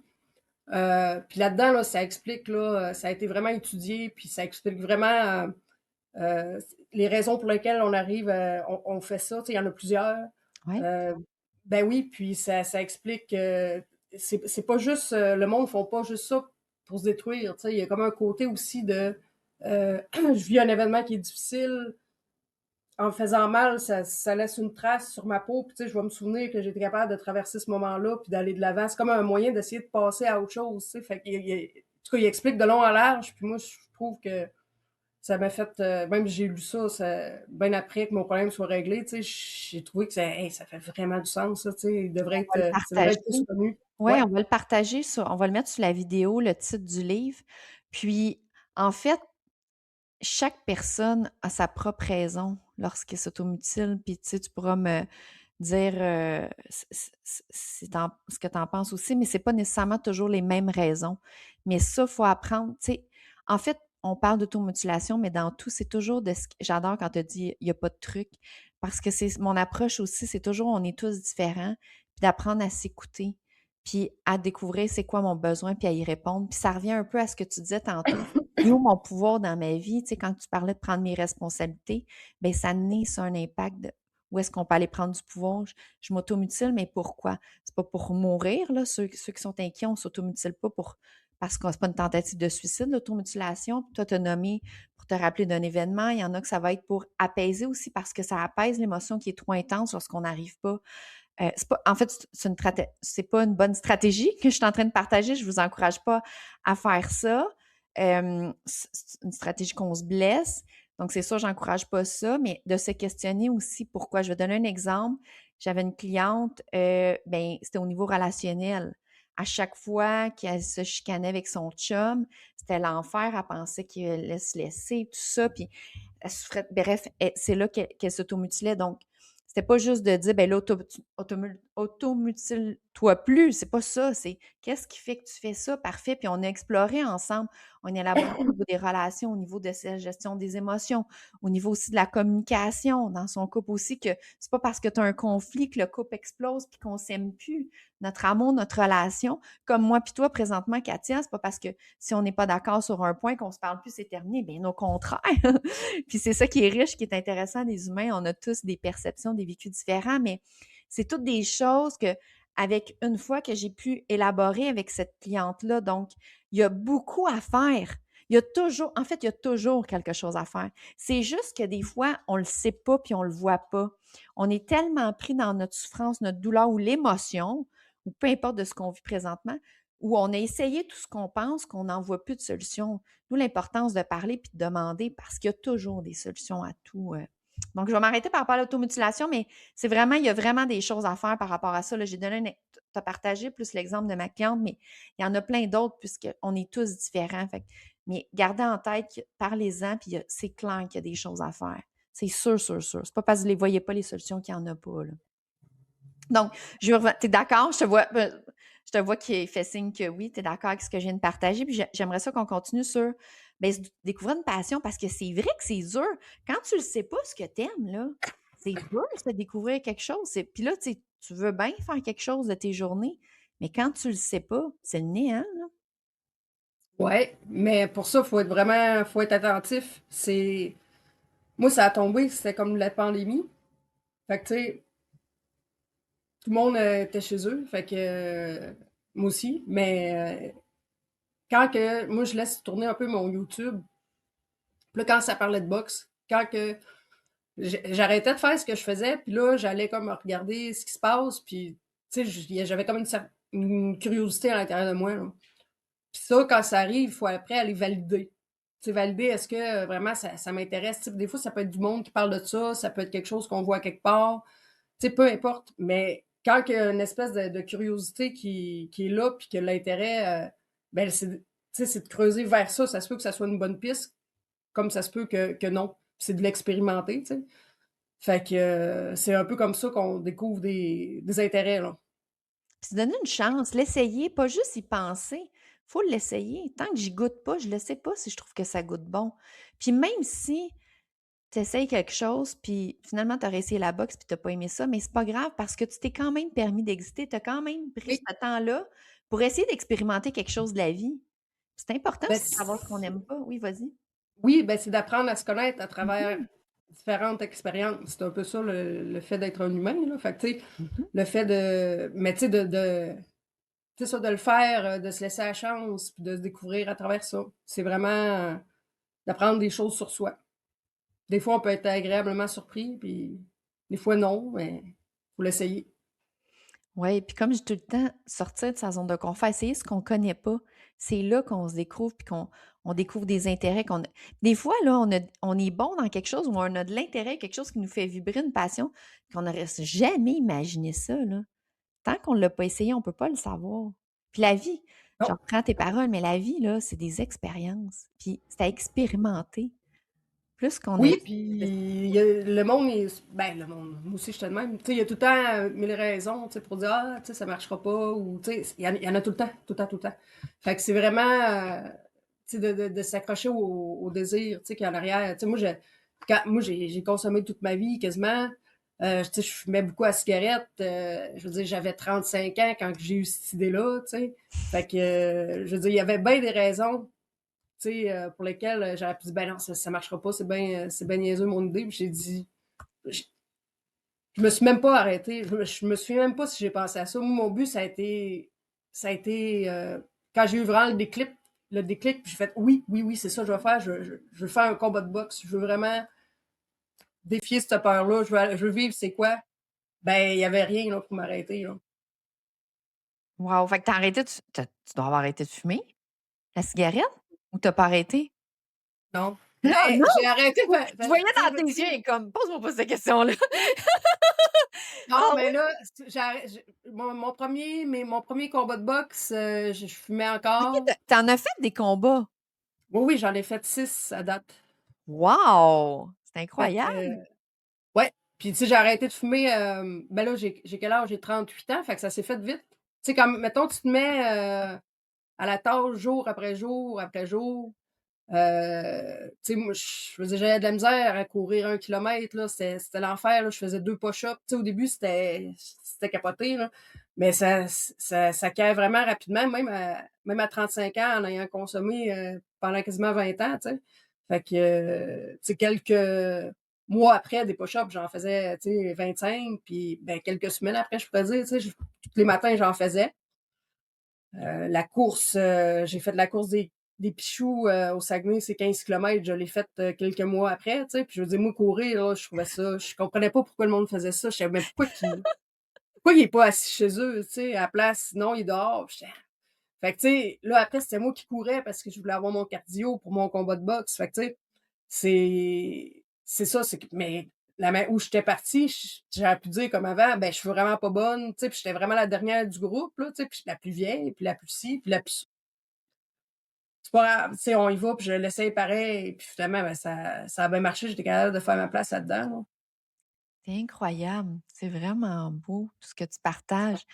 S2: Puis là-dedans, là, ça explique, là, ça a été vraiment étudié, puis ça explique vraiment euh, les raisons pour lesquelles on arrive, on fait ça. Tu sais, il y en a plusieurs.
S1: Ouais.
S2: Euh, ben oui, puis ça explique que c'est pas juste, le monde ne font pas juste ça pour se détruire. Tu sais, il y a comme un côté aussi de, je vis un événement qui est difficile, en me faisant mal, ça laisse une trace sur ma peau, puis tu sais, je vais me souvenir que j'étais capable de traverser ce moment-là, puis d'aller de l'avant. C'est comme un moyen d'essayer de passer à autre chose, tu sais. Fait en tout cas, il explique de long en large, puis moi, je trouve que ça m'a fait, même si j'ai lu ça, bien après que mon problème soit réglé, tu sais, j'ai trouvé que hey, ça fait vraiment du sens, ça, tu sais,
S1: On va le
S2: ça devrait être plus
S1: partager.
S2: connu.
S1: Ouais,
S2: Ouais.
S1: on va le partager on va le mettre sur la vidéo, le titre du livre. Puis, en fait, chaque personne a sa propre raison lorsqu'elle s'automutile. Puis, tu sais, tu pourras me dire ce que tu en penses aussi, mais c'est pas nécessairement toujours les mêmes raisons. Mais ça, il faut apprendre. Tu sais, en fait, on parle d'automutilation, mais dans tout, c'est toujours j'adore quand tu dis il n'y a pas de truc, parce que c'est mon approche aussi, c'est toujours on est tous différents, puis d'apprendre à s'écouter, puis à découvrir c'est quoi mon besoin, puis à y répondre. Puis ça revient un peu à ce que tu disais tantôt. Il est où mon pouvoir dans ma vie? Tu sais, quand tu parlais de prendre mes responsabilités, bien, ça naît sur un impact de où est-ce qu'on peut aller prendre du pouvoir. Je m'automutile, mais pourquoi? C'est pas pour mourir, là. Ceux qui sont inquiets, on s'automutile pas parce que c'est pas une tentative de suicide, l'automutilation. Toi, tu as nommé pour te rappeler d'un événement. Il y en a que ça va être pour apaiser aussi parce que ça apaise l'émotion qui est trop intense lorsqu'on n'arrive pas. En fait, c'est pas une bonne stratégie que je suis en train de partager. Je vous encourage pas à faire ça. C'est une stratégie qu'on se blesse. Donc, c'est sûr, j'encourage pas ça, mais de se questionner aussi pourquoi. Je vais donner un exemple. J'avais une cliente, ben, c'était au niveau relationnel. À chaque fois qu'elle se chicanait avec son chum, c'était l'enfer. Elle pensait qu'il allait se laisser, tout ça. Puis, elle souffrait. Bref, c'est là qu'elle s'automutilait. Donc, c'était pas juste de dire, ben là, automutile-toi toi plus, c'est pas ça, c'est qu'est-ce qui fait que tu fais ça? Parfait, puis on a exploré ensemble, on a élaboré au niveau des relations, au niveau de sa gestion des émotions, au niveau aussi de la communication, dans son couple aussi, que c'est pas parce que tu as un conflit que le couple explose puis qu'on s'aime plus. Notre amour, notre relation, comme moi puis toi présentement, Katia, c'est pas parce que si on n'est pas d'accord sur un point qu'on se parle plus, c'est terminé. Bien, au contraire. Puis c'est ça qui est riche, qui est intéressant des humains. On a tous des perceptions, des vécus différents, mais c'est toutes des choses que, avec une fois que j'ai pu élaborer avec cette cliente-là, donc il y a beaucoup à faire. Il y a toujours, en fait, il y a toujours quelque chose à faire. C'est juste que des fois, on le sait pas puis on le voit pas. On est tellement pris dans notre souffrance, notre douleur ou l'émotion, ou peu importe de ce qu'on vit présentement, où on a essayé tout ce qu'on pense, qu'on n'en voit plus de solution. D'où l'importance de parler puis de demander parce qu'il y a toujours des solutions à tout. Donc, je vais m'arrêter par rapport à l'automutilation, mais c'est vraiment, il y a vraiment des choses à faire par rapport à ça. Là, j'ai donné, tu as partagé plus l'exemple de ma cliente, mais il y en a plein d'autres puisqu'on est tous différents. Fait mais gardez en tête, parlez-en, puis c'est clair qu'il y a des choses à faire. C'est sûr, sûr, sûr. C'est pas parce que vous ne les voyez pas, les solutions, qu'il n'y en a pas. Là. Donc, tu es d'accord? Je te vois qui fait signe que oui, tu es d'accord avec ce que je viens de partager. Puis j'aimerais ça qu'on continue sur découvrir une passion parce que c'est vrai que c'est dur. Quand tu ne sais pas ce que tu aimes, là, c'est dur de découvrir quelque chose. Puis là, tu veux bien faire quelque chose de tes journées, mais quand tu ne le sais pas, c'est le néant, là.
S2: Ouais, mais pour ça, faut être attentif. Moi, ça a tombé, c'était comme la pandémie. Fait que, tu sais, tout le monde était chez eux. Fait que, moi aussi. Mais moi, je laisse tourner un peu mon YouTube. Puis là, quand ça parlait de boxe, quand que j'arrêtais de faire ce que je faisais, puis là, j'allais comme regarder ce qui se passe, puis, tu sais, j'avais comme une curiosité à l'intérieur de moi, là. Puis ça, quand ça arrive, il faut après aller valider. Tu sais, valider, est-ce que vraiment ça m'intéresse? Tu sais, des fois, ça peut être du monde qui parle de ça peut être quelque chose qu'on voit quelque part. Tu sais, peu importe. Mais quand il y a une espèce de curiosité qui est là, puis que l'intérêt, ben, tu sais, c'est de creuser vers ça. Ça se peut que ça soit une bonne piste, comme ça se peut que non. C'est de l'expérimenter, tu sais. Fait que c'est un peu comme ça qu'on découvre des intérêts, là.
S1: Puis se donner une chance, l'essayer, pas juste y penser. Faut l'essayer. Tant que j'y goûte pas, je ne sais pas si je trouve que ça goûte bon. Puis même si tu essayes quelque chose, puis finalement, tu as essayé la boxe, puis tu n'as pas aimé ça, mais c'est pas grave parce que tu t'es quand même permis d'exister. Tu as quand même pris
S2: Oui,
S1: ce temps-là pour essayer d'expérimenter quelque chose de la vie. C'est important
S2: ben,
S1: aussi de savoir ce qu'on n'aime pas. Oui, vas-y.
S2: oui, ben, c'est d'apprendre à se connaître à travers
S1: Mhm.
S2: différentes expériences. C'est un peu ça le fait d'être un humain, là. Fait que, tu sais,
S1: Mhm.
S2: le fait de. Mais tu sais, tu sais, ça, de le faire, de se laisser la chance, puis de se découvrir à travers ça. C'est vraiment d'apprendre des choses sur soi. Des fois, on peut être agréablement surpris, puis des fois, non, mais faut l'essayer.
S1: Oui, puis comme je dis tout le temps, sortir de sa zone de confort, essayer ce qu'on ne connaît pas, c'est là qu'on se découvre puis qu'on découvre des intérêts qu'on a. Des fois, là, on est bon dans quelque chose ou on a de l'intérêt, quelque chose qui nous fait vibrer, une passion, qu'on n'aurait jamais imaginé ça, là. Tant qu'on ne l'a pas essayé, on ne peut pas le savoir. Puis la vie, je
S2: Non.
S1: reprends tes paroles, mais la vie, là, c'est des expériences. Puis c'est à expérimenter. Plus qu'on a...
S2: Oui, puis le monde est. Ben, le monde, moi aussi, je suis de même. Tu sais, il y a tout le temps mille raisons, tu sais, pour dire, ah, tu sais, ça marchera pas, ou, tu sais, il y en a tout le temps, tout le temps, tout le temps. Fait que c'est vraiment, tu sais, de s'accrocher au désir, tu sais, qu'il y a en arrière. Tu sais, moi, j'ai consommé toute ma vie, quasiment. Tu sais, je fumais beaucoup à cigarette. Je veux dire, j'avais 35 ans quand j'ai eu cette idée-là, tu sais. Fait que, je veux dire, il y avait bien des raisons, tu sais, pour lesquels j'aurais pu dire, ben non, ça marchera pas, c'est bien niaiseux mon idée. Puis j'ai dit, je, je me suis même pas arrêtée. Je me souviens même pas si j'ai pensé à ça. Moi, mon but, ça a été quand j'ai eu vraiment le déclic, puis j'ai fait, oui, oui, oui, c'est ça que je vais faire. Je veux faire un combat de boxe. Je veux vraiment défier cette peur-là. Je veux vivre, c'est quoi? Ben, il y avait rien là, pour m'arrêter, là.
S1: Wow! Fait que t'as arrêté tu dois avoir arrêté de fumer? La cigarette? Ou t'as pas arrêté?
S2: Non.
S1: Ah
S2: Ben,
S1: non!
S2: j'ai arrêté,
S1: Je voyais
S2: tu sais,
S1: dans tes yeux comme: «Pose-moi pas cette question-là».
S2: non,
S1: Ah
S2: mais
S1: oui?
S2: là, mon premier combat de boxe, je fumais
S1: OK,
S2: encore.
S1: tu en as fait des combats?
S2: Oui, oui, j'en ai fait 6 à date.
S1: Wow! C'est
S2: Fait que,
S1: incroyable!
S2: ouais. Puis, tu sais, j'ai arrêté de fumer, ben là, j'ai quel âge? J'ai 38 ans, fait que ça s'est fait vite. sais, quand mettons, tu te mets, à la tâche jour après jour, tu sais, moi, je faisais j'avais de la misère à courir 1 kilomètre, là, c'était l'enfer, là. Je faisais 2 push-ups. Tu sais, au début, c'était capoté, là, mais ça caille vraiment rapidement, même à 35 ans, en ayant consommé, pendant quasiment 20 ans, tu sais. Fait que, tu sais, quelques mois après des push-ups, j'en faisais, tu sais, 25, puis, ben, quelques semaines après, je pourrais dire, tu sais, tous les matins, j'en faisais. La course, j'ai fait de la course des Pichoux, au Saguenay, c'est 15 kilomètres, je l'ai faite, quelques mois après, tu sais, puis je veux dire, moi, courir, là, je trouvais ça je comprenais pas pourquoi le monde faisait ça. Je savais même pourquoi il est pas assis chez eux, tu sais, à la place, sinon il est dehors. Puis j'étais fait que, tu sais, là, après, c'était moi qui courais parce que je voulais avoir mon cardio pour mon combat de boxe. Fait que, tu sais, c'est ça, c'est que mais la main où j'étais partie, j'aurais pu dire comme avant: «Ben, je suis vraiment pas bonne», tu sais, puis j'étais vraiment la dernière du groupe, là, tu sais, puis la plus vieille, puis la plus ci, puis la plus c'est pas grave, tu sais, on y va, puis je l'essaye pareil, puis finalement, ben, ça a bien marché, j'étais capable de faire ma place là-dedans, là.
S1: C'est incroyable, c'est vraiment beau tout ce que tu partages.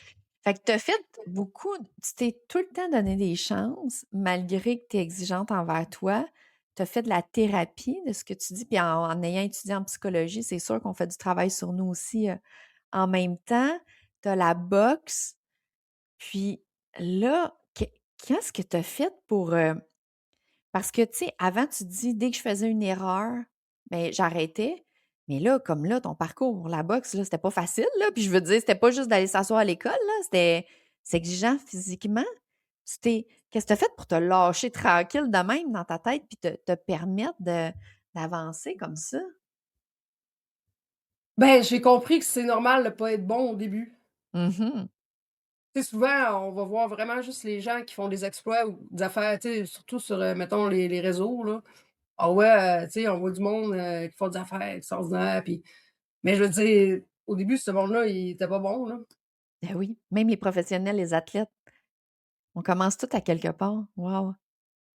S1: Fait que tu as fait beaucoup tu t'es tout le temps donné des chances malgré que tu es exigeante envers toi. Tu as fait de la thérapie de ce que tu dis, puis en ayant étudié en psychologie, c'est sûr qu'on fait du travail sur nous aussi, en même temps. Tu as la boxe, puis là, qu'est-ce que tu as fait pour, parce que, tu sais, avant, tu dis: «Dès que je faisais une erreur, ben j'arrêtais». Mais là, comme là, ton parcours pour la boxe, là, c'était pas facile, là. Puis je veux dire, c'était pas juste d'aller s'asseoir à l'école, là, c'est exigeant physiquement. Qu'est-ce que tu as fait pour te lâcher tranquille de même dans ta tête puis te permettre d'avancer comme ça?
S2: Ben, j'ai compris que c'est normal de pas être bon au début.
S1: Mmh.
S2: Tu sais, souvent, on va voir vraiment juste les gens qui font des exploits ou des affaires, tu sais, surtout sur, mettons les réseaux, là. Ah ouais, tu sais, on voit du monde, qui font des affaires extraordinaires, puis mais je veux dire, au début, ce monde-là, il était pas bon, là.
S1: Ben oui, même les professionnels, les athlètes, on commence tout à quelque part. Wow.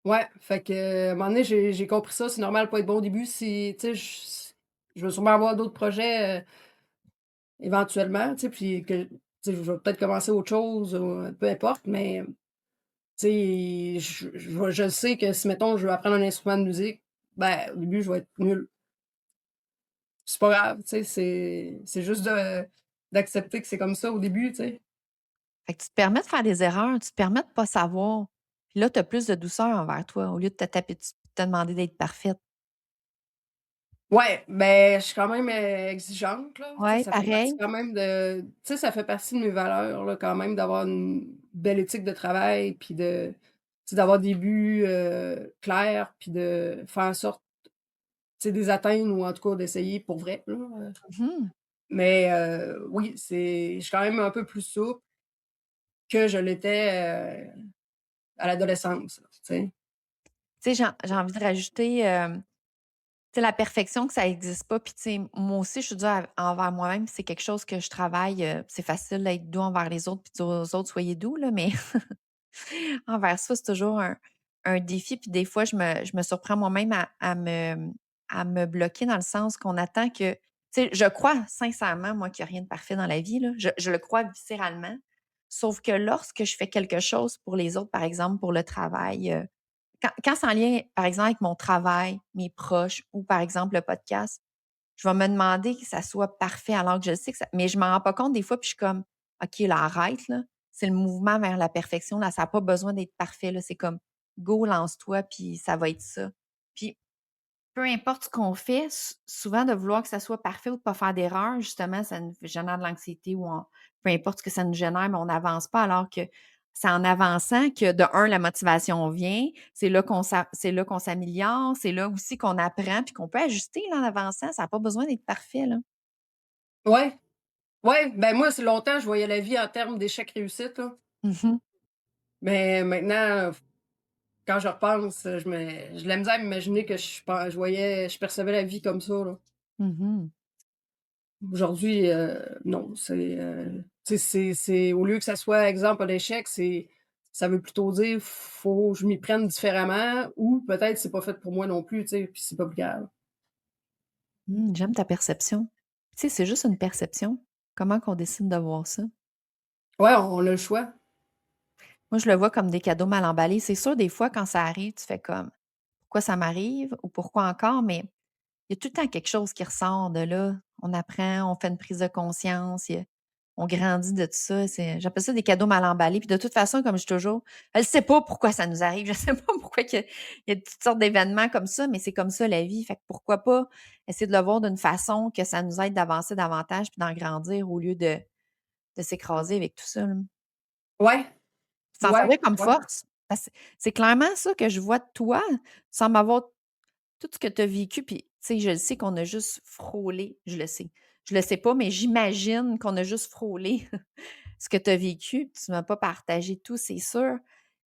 S2: Ouais, fait que, à un moment donné, j'ai compris ça, c'est normal de pas être bon au début si tu sais, je vais sûrement avoir d'autres projets, éventuellement, tu sais, puis que tu sais, je vais peut-être commencer autre chose ou peu importe, mais tu sais, je sais que si, mettons, je veux apprendre un instrument de musique, ben, au début, je vais être nul. C'est pas grave, tu sais, c'est juste d'accepter que c'est comme ça au début, tu sais.
S1: Fait que tu te permets de faire des erreurs, tu te permets de pas savoir. Puis là, tu as plus de douceur envers toi au lieu de te taper dessus, de te demander d'être parfaite.
S2: Ouais, ben, je suis quand même, exigeante, là, tu sais,
S1: Ouais,
S2: ça fait partie
S1: pareil.
S2: quand même de tu sais, ça fait partie de mes valeurs, là, quand même, d'avoir une belle éthique de travail, puis de tu sais, d'avoir des buts, clairs, puis de faire en sorte, tu sais, de les atteindre ou en tout cas d'essayer pour vrai, là,
S1: Mmh.
S2: mais oui, je suis quand même un peu plus souple que je l'étais, à l'adolescence, là, tu sais.
S1: Tu sais, j'ai envie de rajouter, tu sais, la perfection que ça existe pas, puis tu sais, moi aussi, je suis dure envers moi-même, c'est quelque chose que je travaille, c'est facile d'être doux envers les autres, puis dire aux autres: «Soyez doux», là, mais envers soi, c'est toujours un défi, puis des fois, je me surprends moi-même à me bloquer dans le sens qu'on attend que tu sais, je crois sincèrement, moi, qu'il y a rien de parfait dans la vie, là. Je le crois viscéralement, sauf que lorsque je fais quelque chose pour les autres, par exemple, pour le travail, quand c'est en lien, par exemple, avec mon travail, mes proches ou, par exemple, le podcast, je vais me demander que ça soit parfait alors que je sais que ça mais je m'en rends pas compte des fois, puis je suis comme: «OK, là, arrête, là. C'est le mouvement vers la perfection, là, ça a pas besoin d'être parfait, là. C'est comme go, lance-toi, puis ça va être ça». Puis peu importe ce qu'on fait, souvent de vouloir que ça soit parfait ou de pas faire d'erreur, justement, ça nous génère de l'anxiété ou peu importe ce que ça nous génère, mais on n'avance pas alors que c'est en avançant que de un la motivation vient, c'est là qu'on s'améliore, c'est là aussi qu'on apprend puis qu'on peut ajuster là, en avançant. Ça a pas besoin d'être parfait, là.
S2: Ouais, ouais, ben, moi, c'est longtemps, je voyais la vie en termes d'échec-réussite, là,
S1: Mmh.
S2: mais maintenant, quand je repense, j'ai de la misère à m'imaginer que je percevais la vie comme ça, là.
S1: Mmh.
S2: Aujourd'hui, non, tu sais, c'est au lieu que ça soit, exemple, un échec, ça veut plutôt dire: «Faut que je m'y prenne différemment» ou peut-être c'est pas fait pour moi non plus, tu sais, puis c'est pas plus grave.
S1: Mmh, j'aime ta perception. Tu sais, c'est juste une perception. Comment qu'on décide de voir ça?
S2: Ouais, on a le choix.
S1: Moi, je le vois comme des cadeaux mal emballés. C'est sûr, des fois, quand ça arrive, tu fais comme: «Pourquoi ça m'arrive?» ou «Pourquoi encore?» mais il y a tout le temps quelque chose qui ressort de là. On apprend, on fait une prise de conscience, on grandit de tout ça. J'appelle ça des cadeaux mal emballés. Puis de toute façon, comme je dis toujours, elle ne sait pas pourquoi ça nous arrive. Je ne sais pas pourquoi il y a toutes sortes d'événements comme ça, mais c'est comme ça la vie. Fait que pourquoi pas essayer de le voir d'une façon que ça nous aide d'avancer davantage puis d'en grandir au lieu de s'écraser avec tout ça, là.
S2: Ouais,
S1: Puis t'en
S2: ouais,
S1: servir comme
S2: ouais.
S1: force. Parce que c'est clairement ça que je vois de toi. Tu sembles avoir tout ce que tu as vécu, puis tu sais, je le sais qu'on a juste frôlé, je le sais. Je le sais pas, mais j'imagine qu'on a juste frôlé ce que tu as vécu. Tu m'as pas partagé tout, c'est sûr,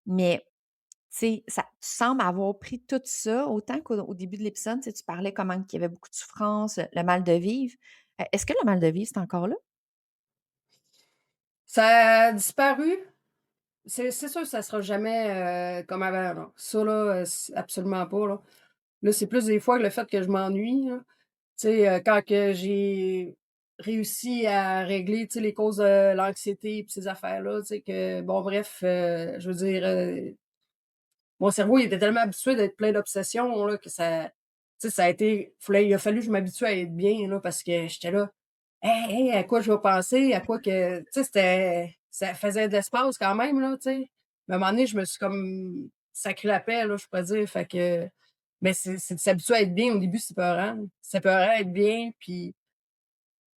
S1: mais tu sais, tu sembles avoir pris tout ça, autant qu'au début de l'épisode, tu sais, tu parlais comment qu'il y avait beaucoup de souffrance, le mal de vivre. Est-ce que le mal de vivre, c'est encore là?
S2: Ça a disparu. C'est sûr que ça sera jamais, comme avant, là. Ça là, c absolument pas, là. Là, c'est plus des fois le fait que je m'ennuie, là. Tu sais, quand que j'ai réussi à régler, tu sais, les causes de l'anxiété puis ces affaires-là, tu sais, que bon bref, je veux dire, mon cerveau, il était tellement habitué d'être plein d'obsessions, là, que ça tu sais, ça a été il a fallu que je m'habitue à être bien, là, parce que j'étais là: «Hey, hey, à quoi je vais penser? À quoi que» tu sais, ça faisait de l'espace quand même, là, tu sais. Mais à un moment donné, je me suis comme sacré la paix, là, je pourrais dire, fait que mais c'est de s'habituer à être bien au début, c'est peurant. C'est peurant être bien, puis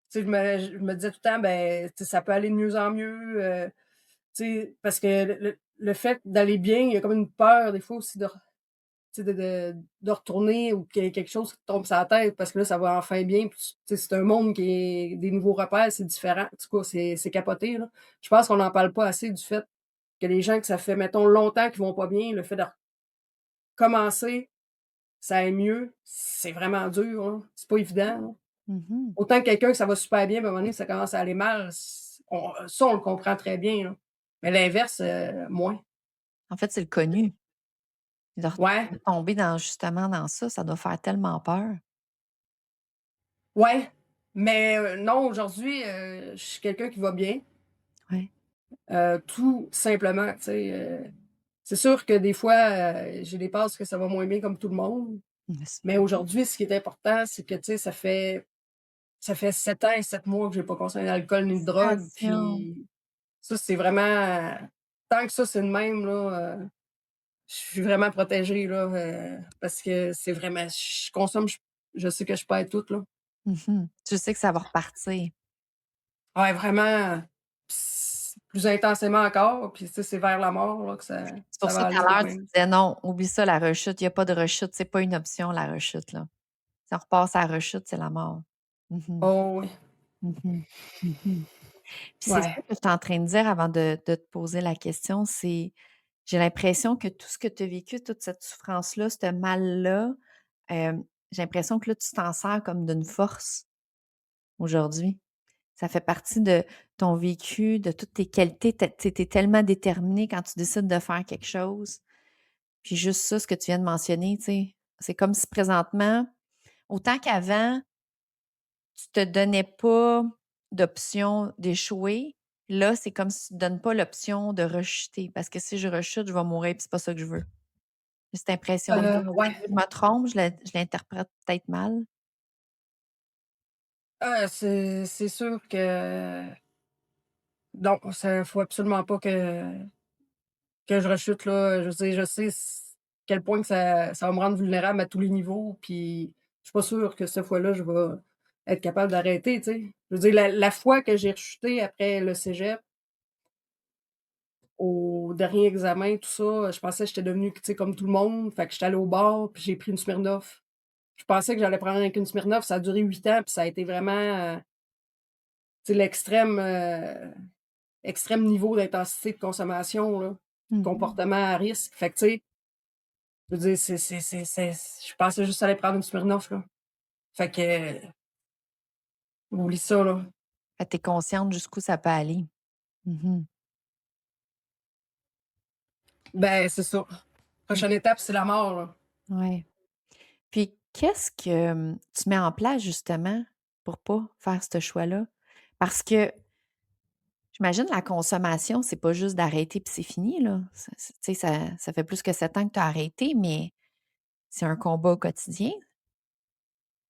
S2: tu sais, je me disais tout le temps: «Ben, tu sais, ça peut aller de mieux en mieux», tu sais, parce que le fait d'aller bien, il y a comme une peur des fois aussi tu sais, de retourner ou qu'il y ait quelque chose qui te tombe sur la tête parce que là, ça va enfin bien. Puis, tu sais, c'est un monde qui est des nouveaux repères, c'est différent. En tout cas, c'est capoté, là. Je pense qu'on n'en parle pas assez du fait que les gens que ça fait, mettons, longtemps qu'ils vont pas bien, le fait de recommencer, ça aille mieux, c'est vraiment dur, hein. C'est pas évident, là.
S1: Mmh.
S2: Autant que quelqu'un que ça va super bien, puis à un moment donné, ça commence à aller mal, ça, on le comprend très bien, là. Mais l'inverse, moins.
S1: En fait, c'est le connu. De
S2: Ouais,
S1: de tomber dans justement dans ça, ça doit faire tellement peur.
S2: ouais. Mais non, aujourd'hui, je suis quelqu'un qui va bien.
S1: Ouais.
S2: Tout simplement, tu sais, c'est sûr que des fois, j'ai des passes que ça va moins bien comme tout le monde,
S1: Mais c'est
S2: mais aujourd'hui, ce qui est important, c'est que, tu sais, ça fait 7 ans et 7 mois que j'ai pas consommé d'alcool ni de drogue,
S1: félicitations.
S2: puis ça, c'est vraiment tant que ça, c'est le même, là, je suis vraiment protégée, là, parce que c'est vraiment je consomme, je sais que je perds tout, là.
S1: Mmh. Tu sais que ça va repartir.
S2: Ouais, vraiment, plus intensément encore, puis tu sais, c'est vers la mort, là, que ça
S1: C'est pour
S2: ça
S1: ça
S2: va
S1: tout
S2: aller
S1: à
S2: tout de
S1: l'heure, tu
S2: même.
S1: disais: «Non, oublie ça la rechute, il y a pas de rechute, c'est pas une option la rechute, là. Si on repasse à la rechute, c'est la mort». Mmh.
S2: Oh oui.
S1: Mmh. Mmh. Puis c'est ça
S2: Ouais.
S1: que j'étais en train de dire avant de te poser la question, c'est j'ai l'impression que tout ce que tu as vécu, toute cette souffrance-là, ce mal-là, j'ai l'impression que là, tu t'en sers comme d'une force aujourd'hui. Ça fait partie de ton vécu, de toutes tes qualités. Tu es tellement déterminé quand tu décides de faire quelque chose. Puis juste ça, ce que tu viens de mentionner, tu sais, c'est comme si présentement, autant qu'avant, tu te donnais pas d'option d'échouer, là, c'est comme si tu te donnes pas l'option de rechuter parce que si je rechute, je vais mourir puis c'est pas ça que je veux. J'ai cette impression-là.
S2: Ouais.
S1: Est-ce que je me trompe? Je l'interprète peut-être mal?
S2: C'est sûr que non, ça faut absolument pas que je rechute, là. Je veux dire, je sais quel point que ça va me rendre vulnérable à tous les niveaux, puis je suis pas sûre que cette fois-là, je vais être capable d'arrêter, tu sais. Je veux dire, la fois que j'ai rechuté après le cégep, au dernier examen, tout ça, je pensais que j'étais devenue, tu sais, comme tout le monde. Fait que j'étais allée au bar, puis j'ai pris une Smirnoff. Je pensais que j'allais prendre avec une Smirnoff, ça a duré 8 ans, puis ça a été vraiment, tu sais, extrême niveau d'intensité de consommation, là,
S1: Mmh.
S2: comportement à risque. Fait que, tu sais, je veux dire, c'est je pensais juste aller prendre une Smirnoff, là. Fait que, oublie ça, là.
S1: Fait que tu es consciente jusqu'où ça peut aller. Mmh.
S2: Ben, c'est ça.
S1: Mmh.
S2: Prochaine étape, c'est la mort, là.
S1: Ouais. Puis qu'est-ce que, tu mets en place justement pour pas faire ce choix-là? Parce que J'imagine la consommation, c'est pas juste d'arrêter puis c'est fini, là. Ça tu sais, ça fait plus que 7 ans que tu as arrêté, mais c'est un combat au quotidien,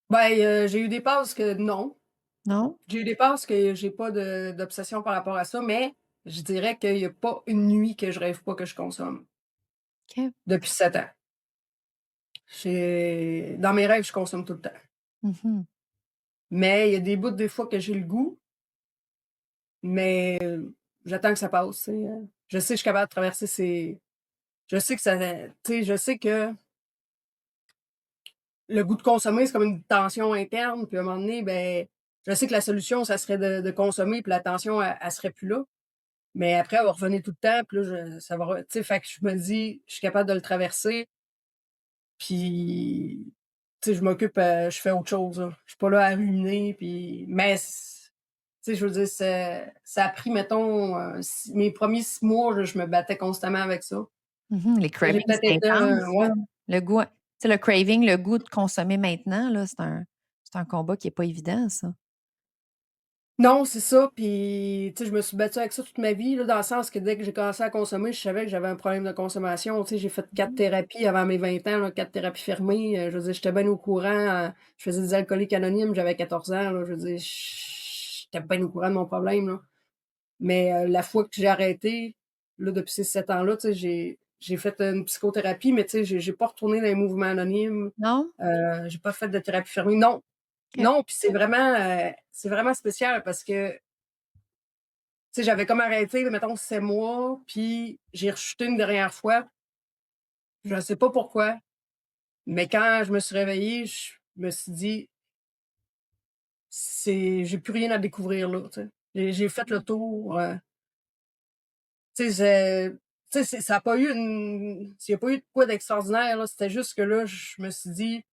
S2: Ben, j'ai eu des passes que non.
S1: non?
S2: J'ai eu des passes que j'ai pas d'obsession par rapport à ça, mais je dirais qu'il y a pas une nuit que je rêve pas que je consomme
S1: OK.
S2: depuis 7 ans. J'ai dans mes rêves, je consomme tout le temps.
S1: Mmh.
S2: Mais il y a des bouts, des fois, que j'ai le goût, mais j'attends que ça passe, tu sais, je sais que je suis capable de traverser ces je sais que ça tu sais, je sais que le goût de consommer, c'est comme une tension interne, puis à un moment donné, ben, je sais que la solution, ça serait de consommer, puis la tension, elle serait plus là. Mais après, elle va revenir tout le temps, puis là, ça va re tu sais, fait que je me dis: «Je suis capable de le traverser», puis, tu sais, je m'occupe, je fais autre chose, là. Je suis pas là à ruminer, puis mais tu sais, je veux dire, ça a pris, mettons, mes premiers 6 mois, là, je me battais constamment avec ça.
S1: Mmh. Les
S2: J'ai
S1: cravings,
S2: peut-être
S1: c'est
S2: été
S1: intense,
S2: ouais.
S1: ça. Le goût tu sais, le craving, le goût de consommer maintenant, là, c'est un combat qui est pas évident, ça.
S2: Non, c'est ça, puis tu sais, je me suis battue avec ça toute ma vie, là, dans le sens que dès que j'ai commencé à consommer, je savais que j'avais un problème de consommation. Tu sais, j'ai fait 4
S1: Mmh.
S2: thérapies avant mes 20 ans, là, 4 thérapies fermées, je veux dire, j'étais bien au courant, je faisais des alcooliques anonymes, j'avais 14 ans, là, je veux dire, j'étais bien au courant de mon problème, là. Mais la fois que j'ai arrêté, là, depuis ces 7 ans-là, tu sais, j'ai fait une psychothérapie, mais tu sais, j'ai pas retourné dans les mouvements anonymes,
S1: Non?
S2: j'ai pas fait de thérapie fermée. Non,
S1: OK.
S2: non, puis c'est vraiment spécial parce que tu sais, j'avais comme arrêté, mettons 7 mois, puis j'ai rechuté une dernière fois. Je sais pas pourquoi, mais quand je me suis réveillée, je me suis dit: J'ai plus rien à découvrir là», tu sais. J'ai fait le tour, tu sais, tu sais, ça a pas eu une il y a pas eu de quoi d'extraordinaire, là. C'était juste que là, je me suis dit: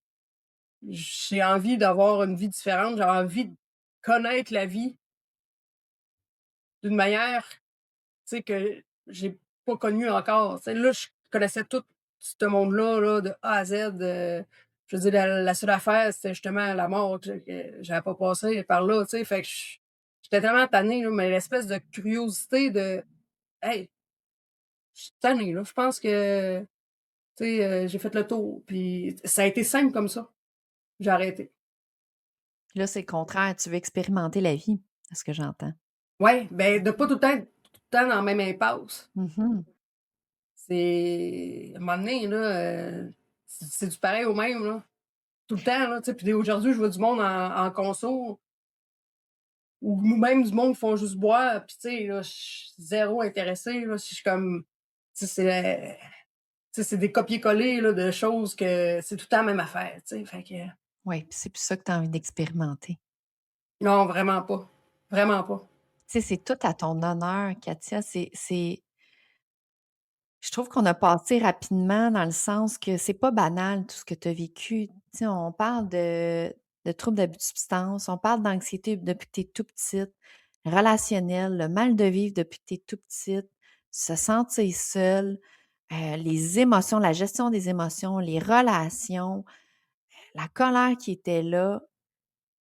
S2: «J'ai envie d'avoir une vie différente, j'ai envie de connaître la vie d'une manière tu sais, que j'ai pas connu encore. Tu sais, là, je connaissais tout ce monde-là, là, de A à Z, je veux dire, la seule affaire, c'était justement la mort que j'avais pas passé par là, tu sais, fait que j'étais tellement tannée, là, mais l'espèce de curiosité de: «Hey, je suis tannée, là, je pense que, tu sais, j'ai fait le tour», puis ça a été simple comme ça. J'ai arrêté.
S1: Là, c'est le contraire, tu veux expérimenter la vie, à ce que j'entends.
S2: Ouais, ben, de pas tout le temps être tout le temps dans la même impasse.
S1: Mmh.
S2: C'est à un moment donné, là, c'est du pareil au même, là. Tout le temps, là, tu sais, puis aujourd'hui, je vois du monde en conso ou même du monde qui font juste boire, puis tu sais, là, je suis zéro intéressée, là, je suis comme tu sais, tu sais, c'est des copier-coller, là, de choses que c'est tout le temps la même affaire, tu sais, fait que
S1: Ouais, puis c'est plus ça que tu as envie d'expérimenter.
S2: non, vraiment pas, vraiment pas.
S1: Tu sais, c'est tout à ton honneur, Katia. Je trouve qu'on a passé rapidement dans le sens que c'est pas banal tout ce que tu as vécu. Tu sais, on parle de troubles d'abus de substance, on parle d'anxiété depuis que tu es tout petite, relationnel, le mal de vivre depuis que tu es tout petite, se sentir seule, les émotions, la gestion des émotions, les relations, la colère qui était là.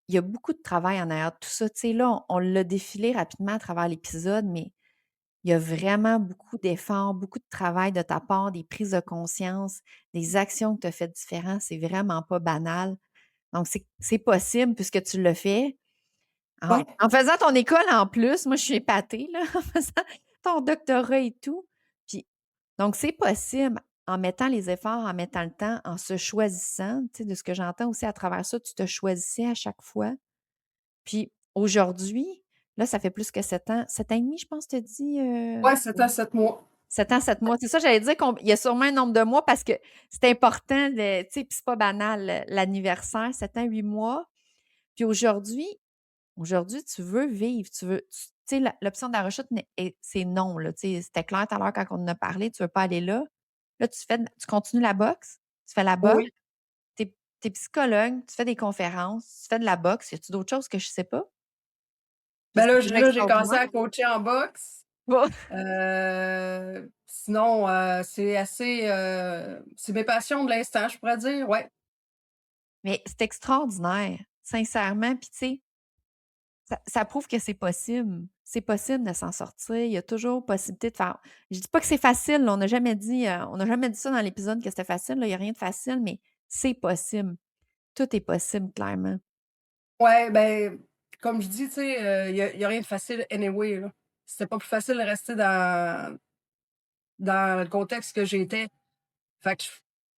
S1: Il y a beaucoup de travail en arrière de tout ça. Tu sais, là, on l'a défilé rapidement à travers l'épisode, mais il y a vraiment beaucoup d'efforts, beaucoup de travail de ta part, des prises de conscience, des actions que tu as faites différentes. C'est vraiment pas banal. Donc, c'est possible puisque tu l'as fait. En
S2: Ouais,
S1: en faisant ton école en plus, moi, je suis épatée, là, en faisant ton doctorat et tout. Puis, donc, c'est possible en mettant les efforts, en mettant le temps, en se choisissant. Tu sais, de ce que j'entends aussi à travers ça, tu te choisissais à chaque fois. Puis aujourd'hui, là, ça fait plus que 7 ans. 7 ans et demi, je pense, tu as dit,
S2: ouais, 7 ans, 7 mois.
S1: 7 ans, 7 mois. C'est ça, j'allais dire qu'il y a sûrement un nombre de mois parce que c'est important, de, tu sais, puis c'est pas banal, l'anniversaire, 7 ans, 8 mois. Puis aujourd'hui, tu veux vivre, tu sais, l'option de la rechute, c'est non, là. Tu sais, c'était clair tout à l'heure quand on en a parlé, tu veux pas aller là. Là, tu continues la boxe, tu fais la
S2: Oui,
S1: boxe,
S2: oui.
S1: tu es psychologue, tu fais des conférences, tu fais de la boxe. Y a-tu d'autres choses que je sais pas? Que
S2: Ben
S1: c'est
S2: là,
S1: déjà
S2: j'ai commencé
S1: extraordinaire?
S2: à coacher en boxe.
S1: Bon.
S2: Sinon, c'est assez, c'est mes passions de l'instant, je pourrais dire, ouais.
S1: Mais c'est extraordinaire, sincèrement. Puis tu sais, Ça prouve que c'est possible. C'est possible de s'en sortir. Il y a toujours possibilité de faire je dis pas que c'est facile, là, on n'a jamais dit ça dans l'épisode que c'était facile, là, il y a rien de facile, mais c'est possible. Tout est possible, clairement.
S2: Ouais, ben, comme je dis, tu sais, il y a rien de facile anyway, là. C'était pas plus facile de rester dans le contexte que j'étais. Fait que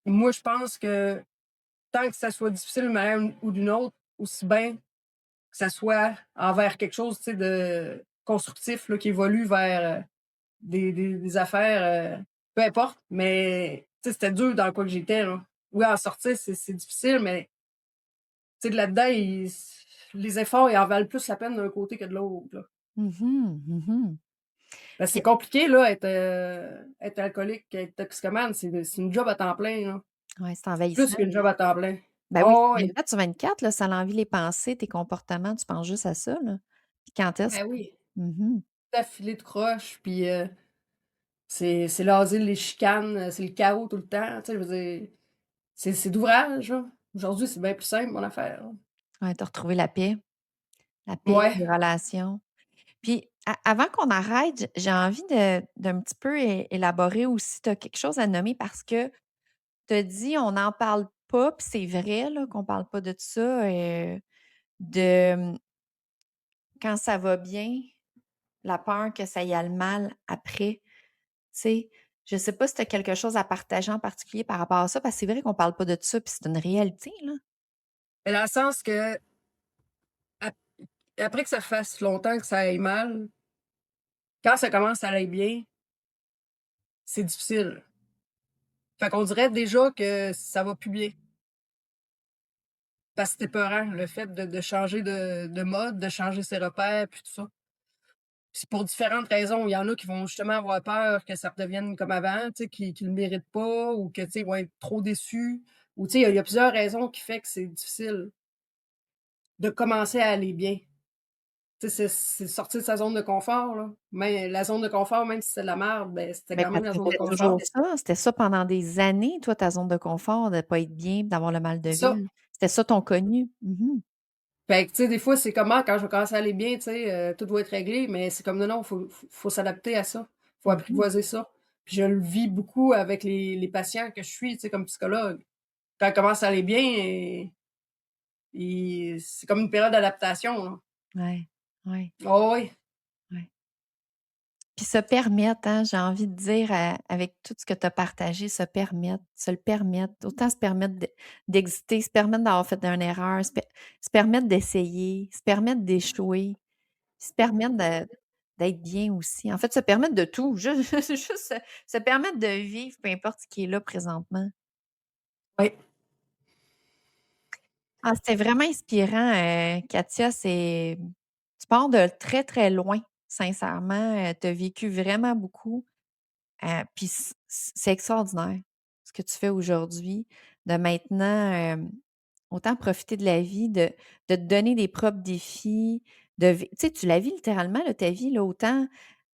S2: moi, je pense que tant que ça soit difficile d'une manière ou d'une autre, aussi bien que ça soit envers quelque chose, tu sais, de constructif, là, qui évolue vers, des affaires, peu importe, mais tu sais, c'était dur dans quoi que j'étais, là. Oui, en sortir, c'est difficile, mais tu sais, de là-dedans, les efforts, ils en valent plus la peine d'un côté que de l'autre, là.
S1: Mhm, mhm.
S2: Parce que c'est
S1: Puis
S2: compliqué, là, être alcoolique, être toxicomane, c'est une job à temps plein, là.
S1: ouais, c'est
S2: Plus
S1: envahissant.
S2: qu'une job à temps plein.
S1: Ben oui,
S2: Oh
S1: c'est
S2: oui,
S1: 24 sur 24, là, ça l'envie les pensées, tes comportements, tu penses juste à ça, là. Puis quand est-ce
S2: ben oui,
S1: mmh
S2: d'affilée de croche, puis, c'est l'asile, les chicanes, c'est le chaos tout le temps, tu sais, je veux dire, c'est d'ouvrage, là. Aujourd'hui, c'est bien plus simple, mon affaire, là.
S1: Ouais, tu retrouvé la paix,
S2: Ouais,
S1: les relations. Puis avant qu'on arrête, j'ai envie de d'un petit peu élaborer aussi, tu as quelque chose à nommer parce que tu as dit: «On n'en parle pas», puis c'est vrai là, qu'on parle pas de ça, de, quand ça va bien, la peur que ça y aille mal après, tu sais? Je sais pas si tu as quelque chose à partager en particulier par rapport à ça, parce que c'est vrai qu'on parle pas de ça, puis c'est une réalité, là.
S2: mais dans le sens que ap après que ça fasse longtemps que ça aille mal, quand ça commence à aller bien, c'est difficile. Fait qu'on dirait déjà que ça va plus bien. Parce que c'est épeurant, le fait de changer de mode, de changer ses repères, puis tout ça. Puis pour différentes raisons. Il y en a qui vont justement avoir peur que ça redevienne comme avant, tu sais, qui le méritent pas ou que, tu sais, ils vont être trop déçus ou tu sais, il y a plusieurs raisons qui fait que c'est difficile de commencer à aller bien. Tu sais, c'est sortir de sa zone de confort, là. Mais la zone de confort, même si c'est de la merde, ben, c'était
S1: Mais
S2: quand
S1: tu
S2: même la zone de
S1: faisais toujours
S2: confort.
S1: ça? C'était ça pendant des années, toi, ta zone de confort, de pas être bien, d'avoir le mal de
S2: C'est ça.
S1: vivre? C'était ça ton connu? Mmh.
S2: Fait que, tu sais, des fois, c'est comment quand je vais commencer à aller bien, tu sais, tout va être réglé, mais c'est comme non, non, faut s'adapter à ça. Faut
S1: Mmh mh.
S2: apprivoiser ça. Puis je le vis beaucoup avec les patients que je suis, tu sais, comme psychologue. Quand ils commencent à aller bien et c'est comme une période d'adaptation, là.
S1: Ouais, ouais,
S2: Oh oui,
S1: ouais. Puis se permettre, hein, j'ai envie de dire, avec tout ce que tu as partagé, se le permettre, autant se permettre d'exister, se permettre d'avoir fait une erreur, se permettre d'essayer, se permettre d'échouer, se permettre d'être bien aussi. En fait, se permettre de tout, juste juste se permettre de vivre, peu importe ce qui est là présentement.
S2: oui.
S1: Ah, c'était vraiment inspirant, Katia, tu pars de très, très loin, sincèrement, tu as vécu vraiment beaucoup. Puis c'est extraordinaire ce que tu fais aujourd'hui, de maintenant, autant profiter de la vie, de te donner des propres défis, tu sais, tu la vis littéralement là, ta vie là, autant, tu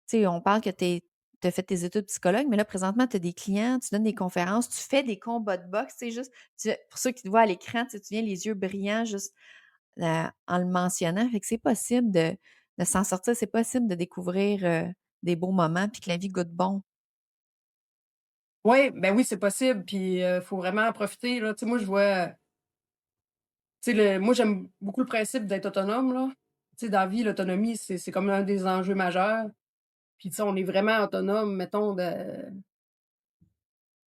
S1: sais, on parle que tu as fait tes études de psychologue, mais là, présentement, tu as des clients, tu donnes des conférences, tu fais des combats de boxe, tu sais, juste pour ceux qui te voient à l'écran, tu sais, tu viens les yeux brillants juste, en le mentionnant. Fait que c'est possible de s'en sortir, c'est possible de découvrir, des beaux moments puis que la vie goûte bon.
S2: Oui, ben oui, c'est possible, puis faut vraiment en profiter, là. Tu sais, moi, je vois, tu sais, moi, j'aime beaucoup le principe d'être autonome, là. Tu sais, dans la vie, l'autonomie, c'est comme un des enjeux majeurs. Puis, tu sais, on est vraiment autonome, mettons, de,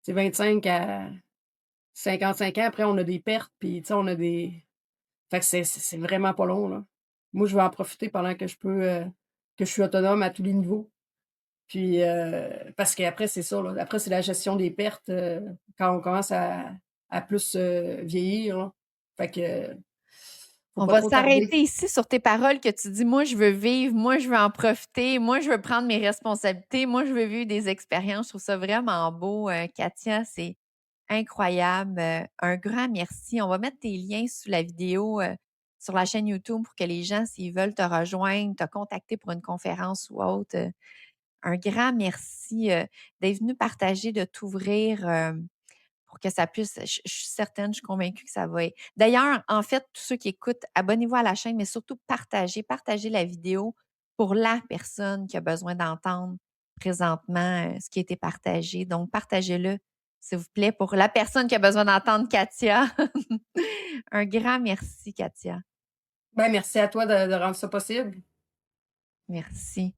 S2: tu sais, 25 à 55 ans. Après, on a des pertes, puis, tu sais, on a des fait que c'est vraiment pas long, là. Moi, je vais en profiter pendant que je peux, que je suis autonome à tous les niveaux. Puis, parce qu'après, c'est ça, là. Après, c'est la gestion des pertes, quand on commence à plus, vieillir, là. Fait que, faut
S1: On
S2: pas
S1: va
S2: trop tarder.
S1: s'arrêter ici sur tes paroles que tu dis: «Moi, je veux vivre, moi, je veux en profiter, moi, je veux prendre mes responsabilités, moi, je veux vivre des expériences». Je trouve ça vraiment beau, Katia, c'est incroyable. Un grand merci. On va mettre tes liens sous la vidéo, sur la chaîne YouTube pour que les gens, s'ils veulent te rejoindre, te contacter pour une conférence ou autre, un grand merci, d'être venu partager, de t'ouvrir, pour que ça puisse je suis certaine, je suis convaincue que ça va d'ailleurs, en fait, tous ceux qui écoutent, abonnez-vous à la chaîne, mais surtout partagez la vidéo pour la personne qui a besoin d'entendre présentement, ce qui a été partagé. Donc partagez-le, s'il vous plaît, pour la personne qui a besoin d'entendre Katia. Un grand merci, Katia.
S2: Ben, merci à toi de rendre ça possible.
S1: Merci.